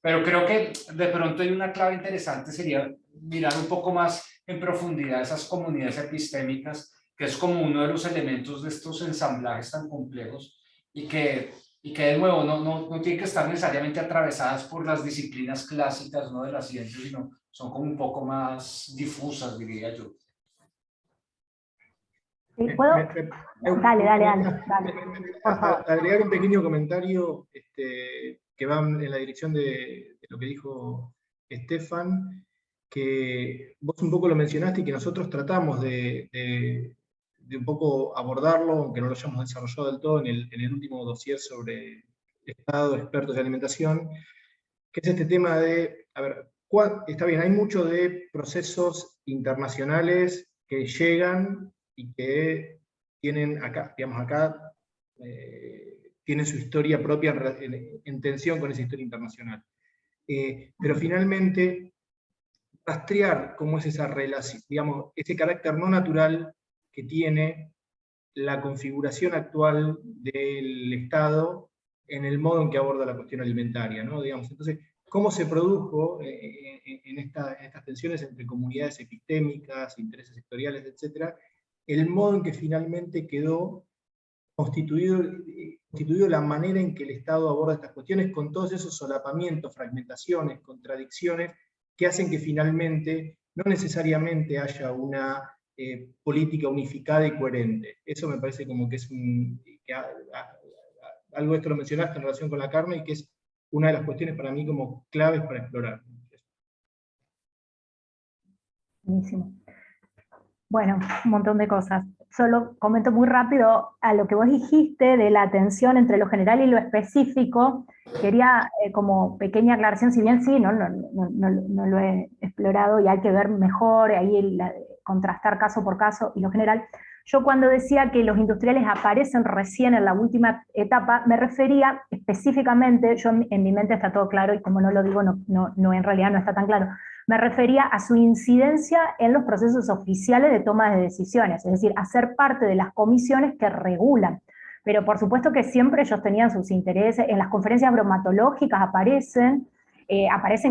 pero creo que de pronto hay una clave interesante, sería mirar un poco más en profundidad esas comunidades epistémicas, que es como uno de los elementos de estos ensamblajes tan complejos, y que de nuevo no tienen que estar necesariamente atravesadas por las disciplinas clásicas, ¿no? De la ciencia, sino son como un poco más difusas, diría yo. ¿Puedo? Dale, por favor. Agregar un pequeño comentario que va en la dirección de lo que dijo Estefan, que vos un poco lo mencionaste y que nosotros tratamos de un poco abordarlo, aunque no lo hayamos desarrollado del todo en el último dossier sobre Estado, expertos de alimentación, que es este tema de, a ver, está bien, hay mucho de procesos internacionales que llegan y que tienen acá, digamos, acá tienen su historia propia en tensión con esa historia internacional. Pero finalmente, rastrear cómo es esa relación, digamos, ese carácter no natural que tiene la configuración actual del Estado en el modo en que aborda la cuestión alimentaria, ¿no? Digamos, entonces, cómo se produjo en estas tensiones entre comunidades epistémicas, intereses sectoriales, etc., el modo en que finalmente quedó constituido la manera en que el Estado aborda estas cuestiones, con todos esos solapamientos, fragmentaciones, contradicciones, que hacen que finalmente no necesariamente haya una política unificada y coherente. Eso me parece como que es algo de esto lo mencionaste en relación con la carne, y que es una de las cuestiones para mí como claves para explorar. Buenísimo. Bueno, un montón de cosas. Solo comento muy rápido a lo que vos dijiste de la tensión entre lo general y lo específico. Quería como pequeña aclaración, si bien sí, no lo he explorado y hay que ver mejor, ahí contrastar caso por caso y lo general. Yo cuando decía que los industriales aparecen recién en la última etapa, me refería específicamente, yo en mi mente está todo claro y como no lo digo, en realidad no está tan claro, me refería a su incidencia en los procesos oficiales de toma de decisiones, es decir, a ser parte de las comisiones que regulan. Pero por supuesto que siempre ellos tenían sus intereses, en las conferencias bromatológicas aparecen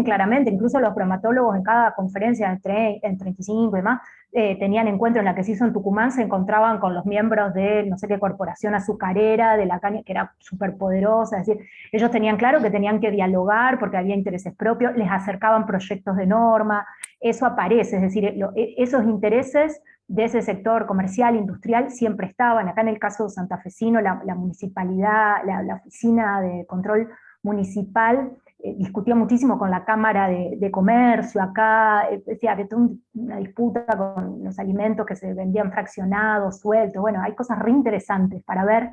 claramente, incluso los bromatólogos en cada conferencia, en 35 y demás, tenían encuentros en la que se hizo en Tucumán, se encontraban con los miembros de no sé qué corporación azucarera, de la caña, que era súper poderosa, es decir, ellos tenían claro que tenían que dialogar porque había intereses propios, les acercaban proyectos de norma, eso aparece, es decir, esos intereses de ese sector comercial, industrial, siempre estaban. Acá en el caso santafesino, la municipalidad, la oficina de control municipal, discutía muchísimo con la Cámara de Comercio acá, decía que tuvo una disputa con los alimentos que se vendían fraccionados, sueltos, bueno, hay cosas re interesantes para ver.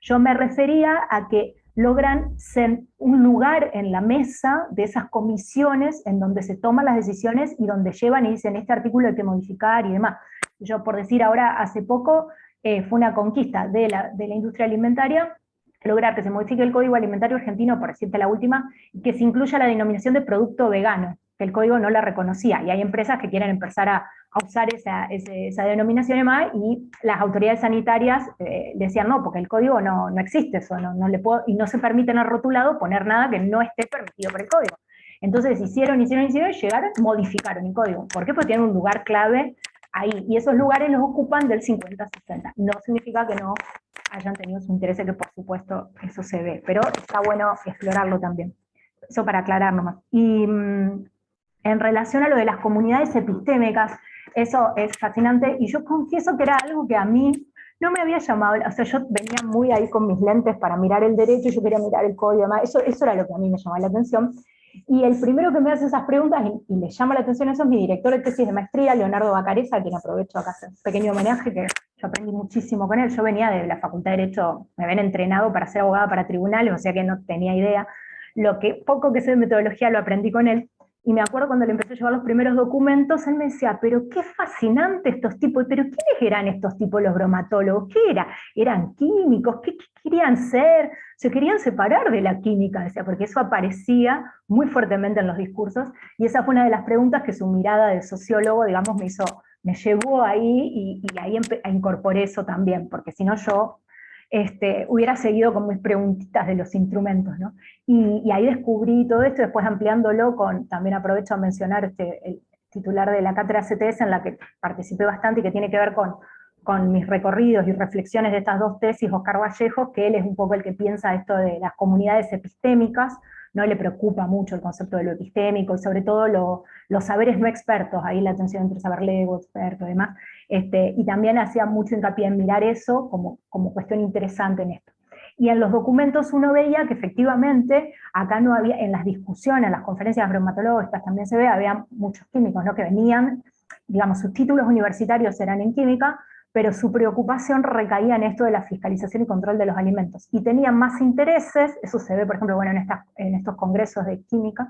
Yo me refería a que logran ser un lugar en la mesa de esas comisiones en donde se toman las decisiones y donde llevan y dicen este artículo hay que modificar y demás. Yo por decir ahora, hace poco fue una conquista de la industria alimentaria lograr que se modifique el Código Alimentario Argentino, por decirte la última, y que se incluya la denominación de producto vegano, que el código no la reconocía, y hay empresas que quieren empezar a usar esa denominación y más, y las autoridades sanitarias decían no, porque el código no existe eso, no le puedo, y no se permite en el rotulado poner nada que no esté permitido por el código. Entonces hicieron, llegaron, modificaron el código. ¿Por qué? Porque tienen un lugar clave ahí, y esos lugares los ocupan del 50-60. No significa que no hayan tenido su interés, que por supuesto eso se ve, pero está bueno explorarlo también. Eso para aclarar nomás. Y en relación a lo de las comunidades epistémicas, eso es fascinante, y yo confieso que era algo que a mí no me había llamado, o sea, yo venía muy ahí con mis lentes para mirar el derecho, yo quería mirar el código, eso era lo que a mí me llamaba la atención, y el primero que me hace esas preguntas, y le llama la atención eso, es mi director de tesis de maestría, Leonardo Bacareza, a quien aprovecho acá hacer un pequeño homenaje, que yo aprendí muchísimo con él. Yo venía de la Facultad de Derecho, me habían entrenado para ser abogada para tribunales, o sea que no tenía idea. Lo que poco que sé de metodología lo aprendí con él, y me acuerdo cuando le empecé a llevar los primeros documentos, él me decía, pero qué fascinante estos tipos, pero ¿quiénes eran estos tipos los bromatólogos? ¿Qué era? ¿Eran químicos? ¿Qué querían ser? Se querían separar de la química, decía, porque eso aparecía muy fuertemente en los discursos, y esa fue una de las preguntas que su mirada de sociólogo, digamos, me llevó ahí, y ahí incorporé eso también, porque si no yo hubiera seguido con mis preguntitas de los instrumentos, ¿no? Y ahí descubrí todo esto, después ampliándolo también aprovecho a mencionar el titular de la cátedra CTS en la que participé bastante y que tiene que ver con mis recorridos y reflexiones de estas dos tesis, Oscar Vallejos, que él es un poco el que piensa esto de las comunidades epistémicas, no le preocupa mucho el concepto de lo epistémico, y sobre todo los saberes no expertos, ahí la tensión entre saber lego, experto y demás, y también hacía mucho hincapié en mirar eso como cuestión interesante en esto. Y en los documentos uno veía que efectivamente acá no había, en las discusiones, en las conferencias bromatológicas también se ve, había muchos químicos, ¿no? Que venían, digamos, sus títulos universitarios eran en química, pero su preocupación recaía en esto de la fiscalización y control de los alimentos. Y tenían más intereses, eso se ve, por ejemplo, bueno, en estos congresos de química,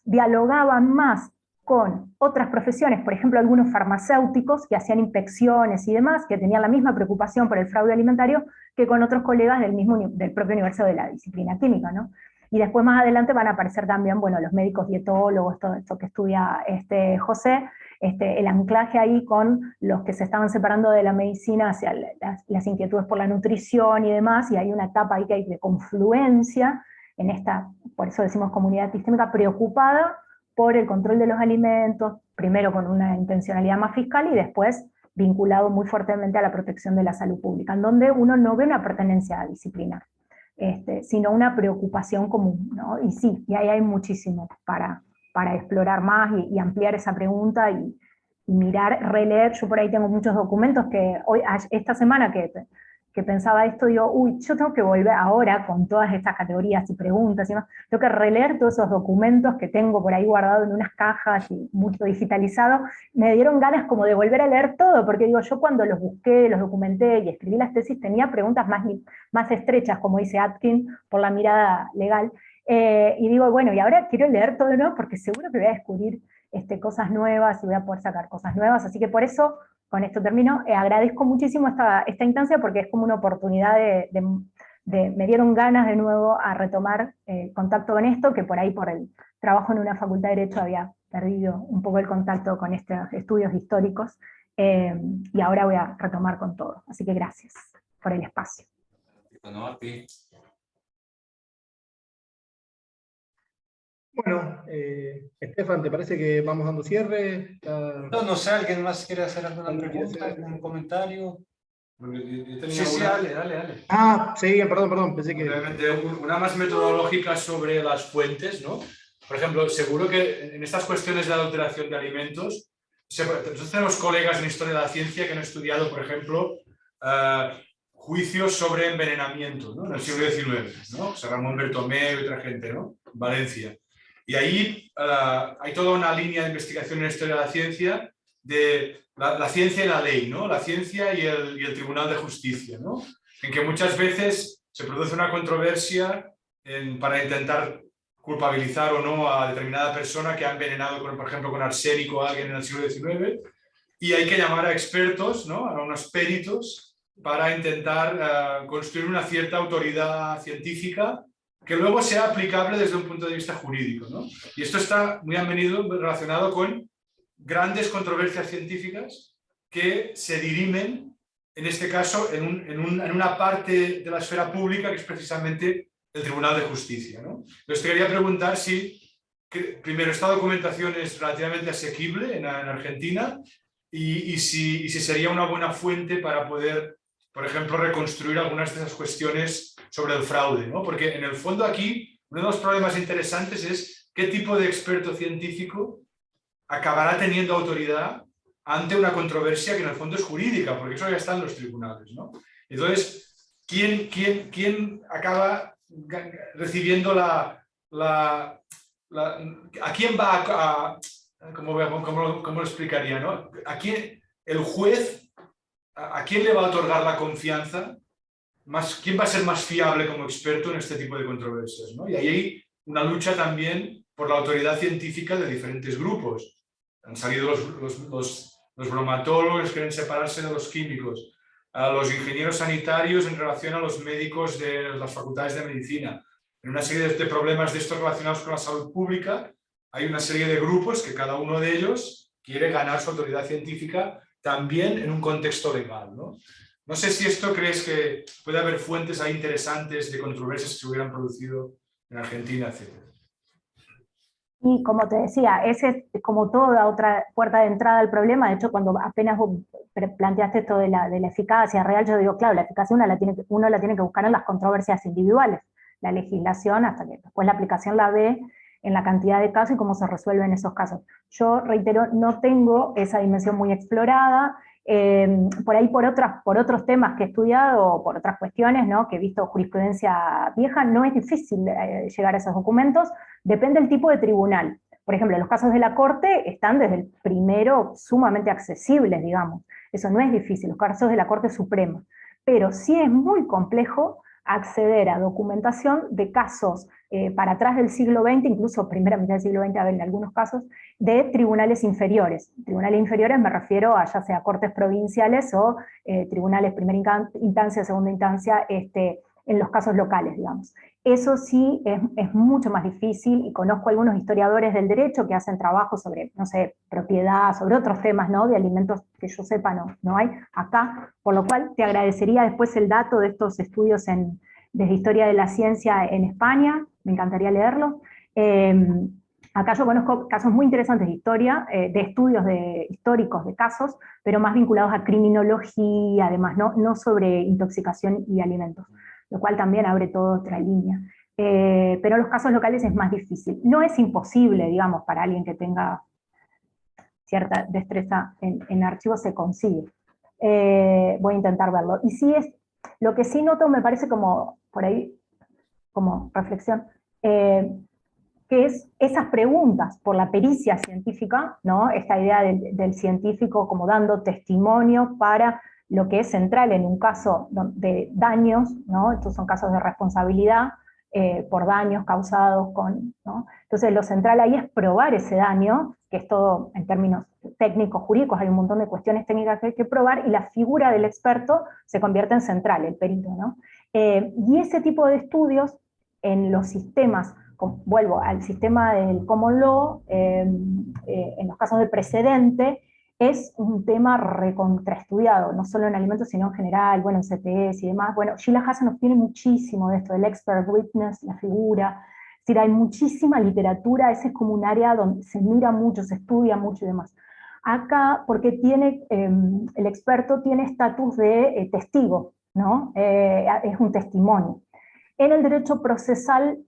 dialogaban más con otras profesiones, por ejemplo, algunos farmacéuticos que hacían inspecciones y demás, que tenían la misma preocupación por el fraude alimentario que con otros colegas del propio universo de la disciplina química, ¿no? Y después más adelante van a aparecer también, bueno, los médicos dietólogos, todo esto que estudia José, el anclaje ahí con los que se estaban separando de la medicina hacia las inquietudes por la nutrición y demás, y hay una etapa ahí que hay de confluencia en esta, por eso decimos comunidad epistémica, preocupada por el control de los alimentos, primero con una intencionalidad más fiscal y después vinculado muy fuertemente a la protección de la salud pública, en donde uno no ve una pertenencia disciplinar, sino una preocupación común, ¿no? Y sí, y ahí hay muchísimo para explorar más y ampliar esa pregunta y mirar, releer. Yo por ahí tengo muchos documentos que esta semana que pensaba esto, digo, uy, yo tengo que volver ahora con todas estas categorías y preguntas y más, tengo que releer todos esos documentos que tengo por ahí guardados en unas cajas y mucho digitalizado. Me dieron ganas como de volver a leer todo, porque digo, yo cuando los busqué, los documenté y escribí las tesis, tenía preguntas más estrechas, como dice Atkin, por la mirada legal, y digo, bueno, y ahora quiero leer todo de nuevo, porque seguro que voy a descubrir cosas nuevas y voy a poder sacar cosas nuevas, así que por eso, con esto termino, agradezco muchísimo esta instancia, porque es como una oportunidad me dieron ganas de nuevo a retomar contacto con esto, que por ahí por el trabajo en una facultad de Derecho había perdido un poco el contacto con estos estudios históricos, y ahora voy a retomar con todo, así que gracias por el espacio. No, a ti. Bueno, Estefan, ¿te parece que vamos dando cierre? No sé, ¿alguien más quiere hacer alguna ¿Alguien quiere pregunta, hacer? algún comentario? Sí, dale. Sí, perdón, pensé que... Realmente una más metodológica sobre las fuentes, ¿no? Por ejemplo, seguro que en estas cuestiones de adulteración de alimentos, nosotros tenemos colegas en Historia de la Ciencia que han estudiado, por ejemplo, juicios sobre envenenamiento, ¿no? En el siglo XIX, ¿no? O sea, Ramón Bertomeu y otra gente, ¿no? Valencia. Y ahí hay toda una línea de investigación en la historia de la ciencia, de la ciencia y la ley, ¿no? La ciencia y el Tribunal de Justicia, ¿no? En que muchas veces se produce una controversia para intentar culpabilizar o no a determinada persona que ha envenenado, por ejemplo, con arsénico a alguien en el siglo XIX, y hay que llamar a expertos, ¿no? A unos peritos, para intentar construir una cierta autoridad científica que luego sea aplicable desde un punto de vista jurídico, ¿no? Y esto está muy a menudo relacionado con grandes controversias científicas que se dirimen, en este caso, en una parte de la esfera pública que es precisamente el Tribunal de Justicia, ¿no? Entonces te quería preguntar si, primero, esta documentación es relativamente asequible en Argentina y si sería una buena fuente para poder, por ejemplo, reconstruir algunas de esas cuestiones sobre el fraude, ¿no? Porque en el fondo aquí uno de los problemas interesantes es qué tipo de experto científico acabará teniendo autoridad ante una controversia que en el fondo es jurídica, porque eso ya está en los tribunales, ¿no? Entonces, ¿quién acaba recibiendo ¿a quién va ¿cómo lo explicaría, no? ¿A quién, el juez, a quién le va a otorgar la confianza? ¿Quién va a ser más fiable como experto en este tipo de controversias, ¿no? Y ahí hay una lucha también por la autoridad científica de diferentes grupos. Han salido los bromatólogos que quieren separarse de los químicos, a los ingenieros sanitarios en relación a los médicos de las facultades de medicina. En una serie de problemas de estos relacionados con la salud pública, hay una serie de grupos que cada uno de ellos quiere ganar su autoridad científica también en un contexto legal, ¿no? No sé si esto crees que puede haber fuentes ahí interesantes de controversias que se hubieran producido en Argentina, etc. Y como te decía, ese es como toda otra puerta de entrada al problema. De hecho, cuando apenas vos planteaste esto de la eficacia real, yo digo, claro, la eficacia uno la tiene que buscar en las controversias individuales, la legislación, hasta que después la aplicación la ve en la cantidad de casos y cómo se resuelven esos casos. Yo reitero, no tengo esa dimensión muy explorada. Por ahí por otros temas que he estudiado, por otras cuestiones, ¿no?, que he visto jurisprudencia vieja, no es difícil llegar a esos documentos, depende del tipo de tribunal. Por ejemplo, los casos de la Corte están desde el primero sumamente accesibles, digamos. Eso no es difícil, los casos de la Corte Suprema. Pero sí es muy complejo acceder a documentación de casos para atrás del siglo XX, incluso primera mitad del siglo XX, en algunos casos, de tribunales inferiores. Tribunales inferiores me refiero a ya sea cortes provinciales o tribunales primera instancia, segunda instancia, en los casos locales, digamos. Eso sí es mucho más difícil, y conozco algunos historiadores del derecho que hacen trabajo sobre, no sé, propiedad, sobre otros temas, ¿no?, de alimentos que yo sepa no hay acá, por lo cual te agradecería después el dato de estos estudios desde Historia de la Ciencia en España, me encantaría leerlo. Acá yo conozco casos muy interesantes de historia, de estudios históricos de casos, pero más vinculados a criminología, además, no sobre intoxicación y alimentos, lo cual también abre toda otra línea. Pero en los casos locales es más difícil. No es imposible, digamos, para alguien que tenga cierta destreza en archivos, se consigue. Voy a intentar verlo. Y sí lo que sí noto, me parece como, por ahí, como reflexión, que es esas preguntas por la pericia científica, ¿no?, esta idea del científico como dando testimonio para lo que es central en un caso de daños, ¿no? Estos son casos de responsabilidad por daños causados ¿no? Entonces lo central ahí es probar ese daño, que es todo en términos técnicos, jurídicos, hay un montón de cuestiones técnicas que hay que probar, y la figura del experto se convierte en central, el perito, ¿no? Y ese tipo de estudios en los sistemas, vuelvo al sistema del common law, en los casos de precedente, es un tema recontraestudiado, no solo en alimentos, sino en general, bueno, en CTS y demás. Bueno, Sheila Hasanoff tiene muchísimo de esto, del expert witness, la figura. Es decir, hay muchísima literatura, ese es como un área donde se mira mucho, se estudia mucho y demás. Acá, porque el experto tiene estatus de testigo, ¿no? Es un testimonio. En el derecho procesal,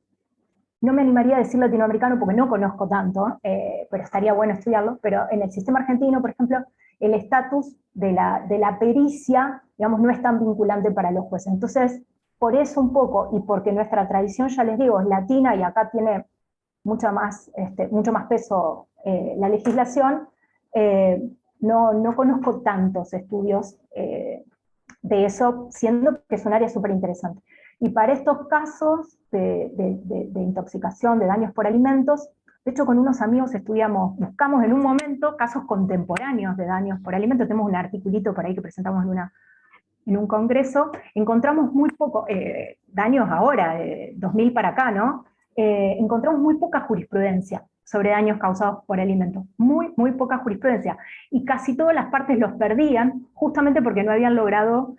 no me animaría a decir latinoamericano porque no conozco tanto, pero estaría bueno estudiarlo, pero en el sistema argentino, por ejemplo, el estatus de la pericia, digamos, no es tan vinculante para los jueces. Entonces, por eso un poco, y porque nuestra tradición, ya les digo, es latina, y acá tiene mucho más peso la legislación, no conozco tantos estudios de eso, siendo que es un área súper interesante. Y para estos casos de intoxicación, de daños por alimentos, de hecho con unos amigos buscamos en un momento casos contemporáneos de daños por alimentos, tenemos un articulito por ahí que presentamos en un congreso, encontramos muy poco, daños ahora, de 2000 para acá, ¿no? Encontramos muy poca jurisprudencia sobre daños causados por alimentos, muy poca jurisprudencia, y casi todas las partes los perdían, justamente porque no habían logrado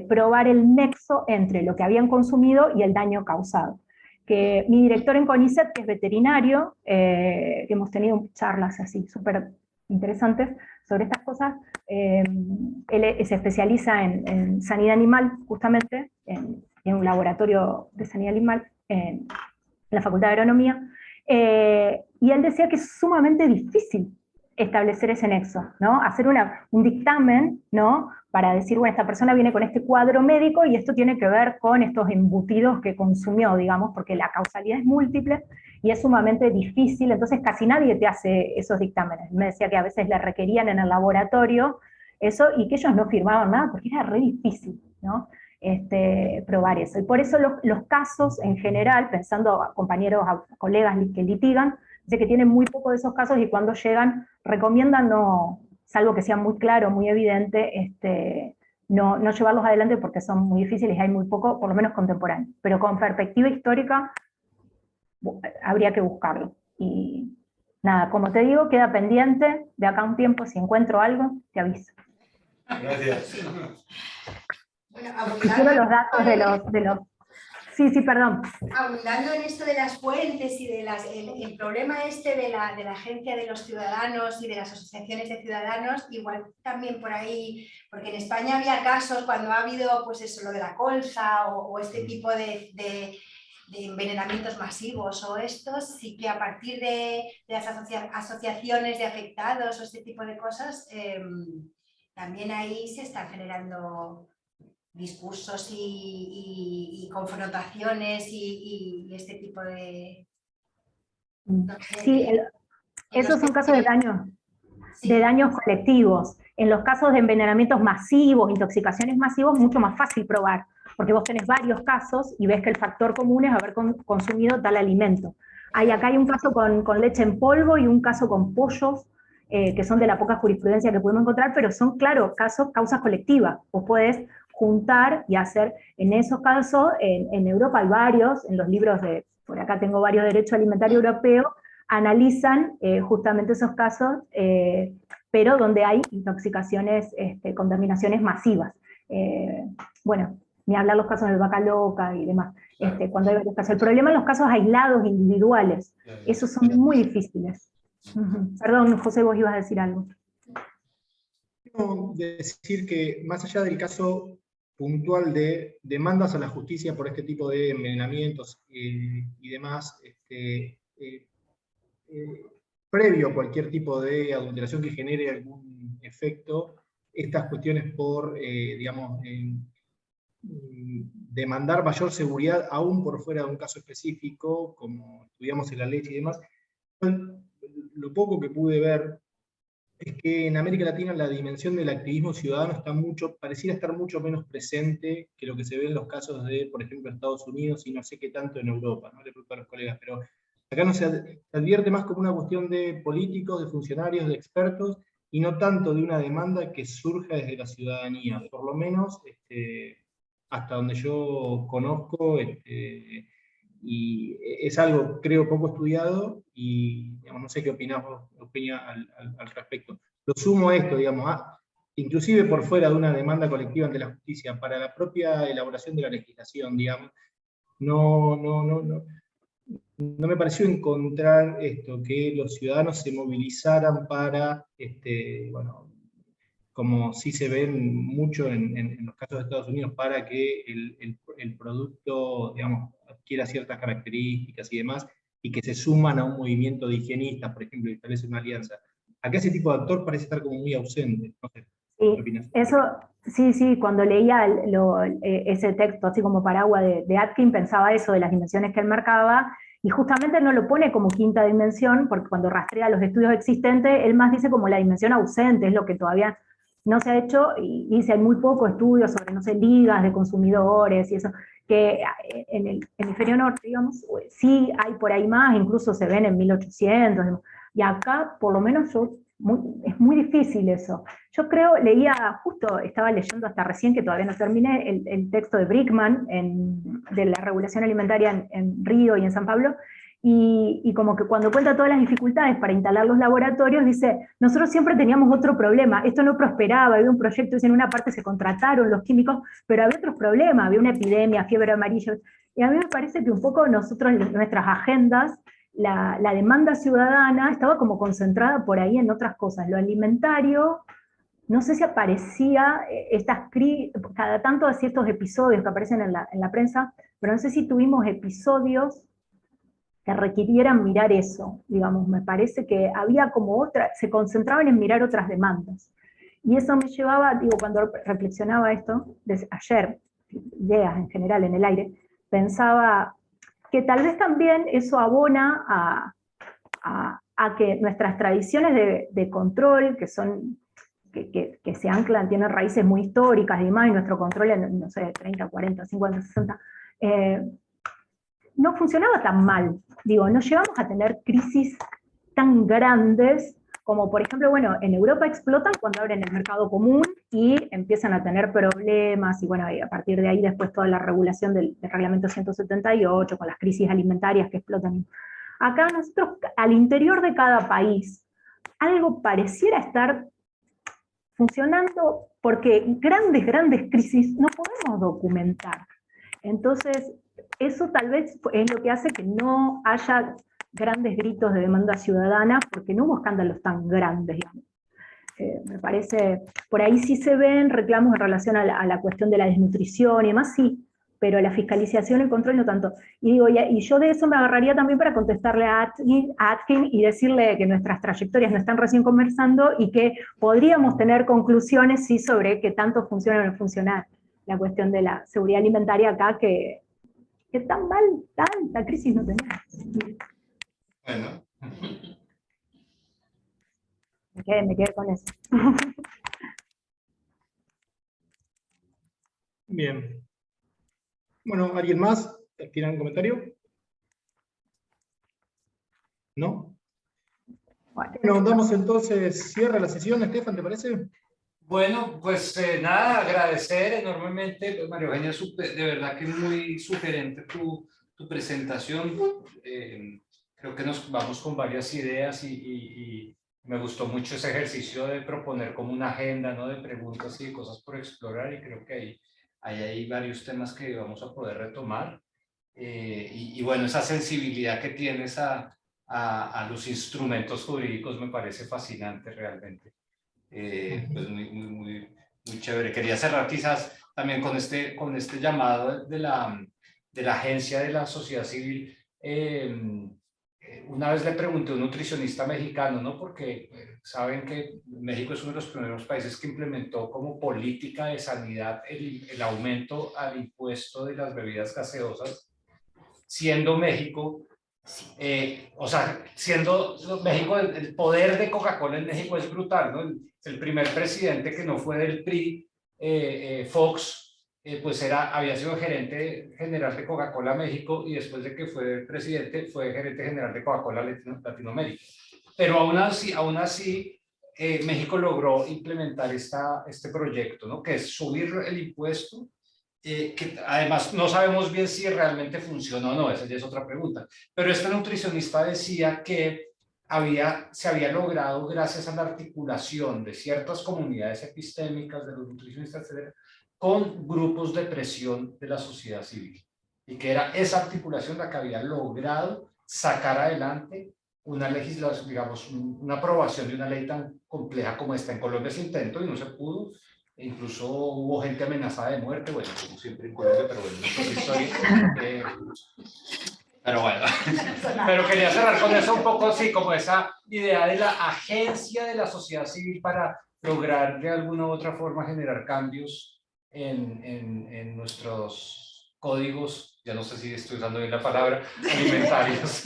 probar el nexo entre lo que habían consumido y el daño causado. Que mi director en CONICET, que es veterinario, que hemos tenido charlas así súper interesantes sobre estas cosas, él se especializa en sanidad animal, justamente, en un laboratorio de sanidad animal en la Facultad de Agronomía, y él decía que es sumamente difícil establecer ese nexo, ¿no? Hacer un dictamen, ¿no? Para decir, bueno, esta persona viene con este cuadro médico y esto tiene que ver con estos embutidos que consumió, digamos, porque la causalidad es múltiple y es sumamente difícil, entonces casi nadie te hace esos dictámenes. Me decía que a veces le requerían en el laboratorio eso y que ellos no firmaban nada porque era re difícil, ¿no? Probar eso. Y por eso los casos en general, pensando a compañeros, a colegas que litigan, dice que tienen muy poco de esos casos y cuando llegan recomiendan no, salvo que sea muy claro, muy evidente, no llevarlos adelante porque son muy difíciles y hay muy poco, por lo menos contemporáneo. Pero con perspectiva histórica habría que buscarlo. Y nada, como te digo, queda pendiente, de acá a un tiempo, si encuentro algo, te aviso. Gracias. Bueno, Quiero los datos de los... Sí, perdón. Abundando en esto de las fuentes y de el problema de la agencia de los ciudadanos y de las asociaciones de ciudadanos, igual también por ahí, porque en España había casos cuando ha habido, pues eso, lo de la colza o este tipo de envenenamientos masivos o estos, sí que a partir de las asociaciones de afectados o este tipo de cosas, también ahí se están generando discursos y confrontaciones y este tipo de... Sí, esos son casos de daños colectivos. En los casos de envenenamientos masivos, intoxicaciones masivas, mucho más fácil probar, porque vos tenés varios casos y ves que el factor común es haber consumido tal alimento. Acá hay un caso con leche en polvo y un caso con pollos, que son de la poca jurisprudencia que pudimos encontrar, pero son, claro, causas colectivas. Vos podés juntar y hacer, en esos casos, en Europa hay varios, en los libros por acá tengo varios de derecho alimentario europeo, analizan justamente esos casos, pero donde hay intoxicaciones, contaminaciones masivas. Bueno, ni hablar los casos de vaca loca y demás, cuando hay varios casos. El problema en los casos aislados, individuales, esos son muy difíciles. Perdón, José, vos ibas a decir algo. Quiero decir que más allá del caso puntual de demandas a la justicia por este tipo de envenenamientos y demás, previo a cualquier tipo de adulteración que genere algún efecto, estas cuestiones por, digamos, demandar mayor seguridad aún por fuera de un caso específico, como estudiamos en la leche y demás, lo poco que pude ver es que en América Latina la dimensión del activismo ciudadano pareciera estar mucho menos presente que lo que se ve en los casos de, por ejemplo, Estados Unidos y no sé qué tanto en Europa, no le pregunto a los colegas, pero acá no se advierte más como una cuestión de políticos, de funcionarios, de expertos, y no tanto de una demanda que surja desde la ciudadanía, por lo menos hasta donde yo conozco, y es algo, creo, poco estudiado, y digamos, no sé qué opinás vos, Eugenia, al respecto. Lo sumo a esto, digamos, inclusive por fuera de una demanda colectiva ante la justicia, para la propia elaboración de la legislación, digamos, no me pareció encontrar esto, que los ciudadanos se movilizaran para, bueno, como sí se ven mucho en los casos de Estados Unidos, para que el producto, digamos, adquiera ciertas características y demás, y que se suman a un movimiento de higienistas, por ejemplo, y establece una alianza. Acá ese tipo de actor parece estar como muy ausente. No sé, ¿qué opinas? Sí, cuando leía ese texto, así como paraguas de Atkin, pensaba eso, de las dimensiones que él marcaba, Y justamente no lo pone como quinta dimensión, porque cuando rastrea los estudios existentes, él más dice como la dimensión ausente, es lo que todavía no se ha hecho, y dice hay muy pocos estudios sobre, no sé, ligas de consumidores y eso, que en el hemisferio norte, digamos, sí hay por ahí más, incluso se ven en 1800, y acá, por lo menos es muy difícil eso. Yo creo, justo estaba leyendo hasta recién, que todavía no terminé, el texto de Brickman de la regulación alimentaria en Río y en San Pablo, y como que cuando cuenta todas las dificultades para instalar los laboratorios, dice, nosotros siempre teníamos otro problema, esto no prosperaba, había un proyecto, en una parte se contrataron los químicos, pero había otros problemas, había una epidemia, fiebre amarilla, y a mí me parece que un poco nosotros, nuestras agendas, la demanda ciudadana estaba como concentrada por ahí en otras cosas, lo alimentario, no sé si aparecía, cada tanto así estos episodios que aparecen en la prensa, pero no sé si tuvimos episodios que requirieran mirar eso, digamos, me parece que había como se concentraban en mirar otras demandas. Y eso me llevaba, digo, cuando reflexionaba esto, desde ayer, ideas en general en el aire, pensaba que tal vez también eso abona a que nuestras tradiciones de control, que se anclan, tienen raíces muy históricas y demás, y nuestro control en, no sé, 30, 40, 50, 60, no funcionaba tan mal. Digo, no llegamos a tener crisis tan grandes como, por ejemplo, bueno, en Europa explotan cuando abren el mercado común y empiezan a tener problemas, y bueno, a partir de ahí después toda la regulación del reglamento 178, con las crisis alimentarias que explotan. Acá nosotros, al interior de cada país, algo pareciera estar funcionando, porque grandes crisis no podemos documentar. Entonces, eso tal vez es lo que hace que no haya grandes gritos de demanda ciudadana, porque no hubo escándalos tan grandes, digamos. Me parece, por ahí sí se ven reclamos en relación a la cuestión de la desnutrición y demás, sí, pero la fiscalización, el control no tanto. Y digo, y yo de eso me agarraría también para contestarle a Atkin y decirle que nuestras trayectorias no están recién conversando y que podríamos tener conclusiones, sí, sobre qué tanto funciona o no funciona la cuestión de la seguridad alimentaria acá, que tan mal, tanta crisis no tenemos. Bueno. Me quedé con eso. Bien. Bueno, ¿alguien más tiene algún comentario? ¿No? Bueno, damos entonces cierre a la sesión. Estefan, ¿te parece? Bueno, pues nada, agradecer enormemente, pues, María Eugenia, de verdad que muy sugerente tu presentación. Creo que nos vamos con varias ideas y me gustó mucho ese ejercicio de proponer como una agenda, ¿no? De preguntas y de cosas por explorar, y creo que hay varios temas que vamos a poder retomar. Y bueno, esa sensibilidad que tienes a los instrumentos jurídicos me parece fascinante realmente. Pues muy chévere. Quería cerrar quizás también con este llamado de la Agencia de la Sociedad Civil. Una vez le pregunté a un nutricionista mexicano, ¿no? Porque saben que México es uno de los primeros países que implementó como política de sanidad el aumento al impuesto de las bebidas gaseosas, siendo México, o sea, siendo México, el poder de Coca-Cola en México es brutal, ¿no? El primer presidente que no fue del PRI, Fox, pues había sido gerente general de Coca-Cola México, y después de que fue presidente fue gerente general de Coca-Cola Latinoamérica. Pero aún así México logró implementar este proyecto, ¿no? Que es subir el impuesto, que además no sabemos bien si realmente funciona o no, esa ya es otra pregunta. Pero este nutricionista decía que se había logrado, gracias a la articulación de ciertas comunidades epistémicas, de los nutricionistas, etcétera, con grupos de presión de la sociedad civil, y que era esa articulación la que había logrado sacar adelante una legislación, digamos, una aprobación de una ley tan compleja como esta. En Colombia se intentó y no se pudo. Incluso hubo gente amenazada de muerte, bueno, como siempre en Colombia, pero bueno, no es historia. Pero bueno, pero quería cerrar con eso un poco, sí, como esa idea de la agencia de la sociedad civil para lograr de alguna u otra forma generar cambios en nuestros códigos ya no sé si estoy usando bien la palabra, alimentarios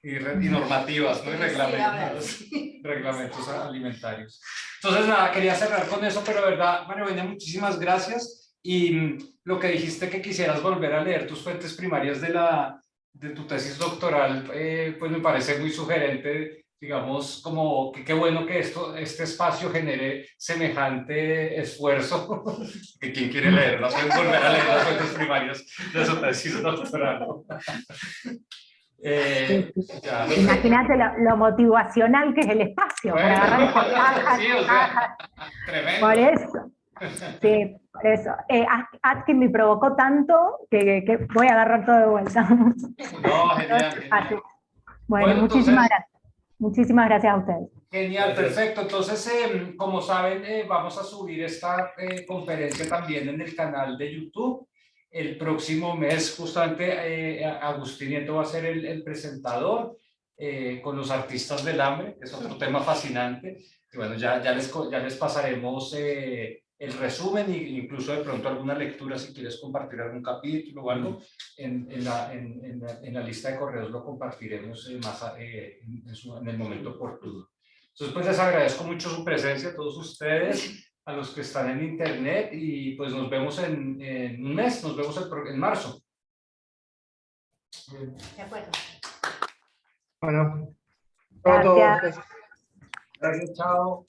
y normativas, ¿no? Y reglamentos alimentarios. Entonces, nada, quería cerrar con eso, pero de verdad, María Eugenia, muchísimas gracias. Y lo que dijiste que quisieras volver a leer tus fuentes primarias de tu tesis doctoral, pues me parece muy sugerente, digamos, como que qué bueno que este espacio genere semejante esfuerzo, que quien quiere leerlas puede volver a leer las fuentes primarias de su tesis doctoral. Imagínate lo motivacional que es el espacio, bueno, para agarrar sí, o sea, tremendo. Por eso, sí, por eso. Atkin me provocó tanto que voy a agarrar todo de vuelta. No, genial, genial. Bueno, muchísimas gracias. Muchísimas gracias a ustedes. Genial, perfecto. Entonces, como saben, vamos a subir esta conferencia también en el canal de YouTube. El próximo mes, justamente, Agustín Nieto va a ser el presentador con los artistas del hambre, que es otro tema fascinante. Y bueno, ya les pasaremos el resumen e incluso de pronto alguna lectura, si quieres compartir algún capítulo o algo, en la lista de correos lo compartiremos más en el momento oportuno. Entonces, pues les agradezco mucho su presencia a todos ustedes, a los que están en internet, y pues nos vemos en un mes, nos vemos en marzo. De acuerdo. Bueno, chao a todos. Gracias. Gracias, chao.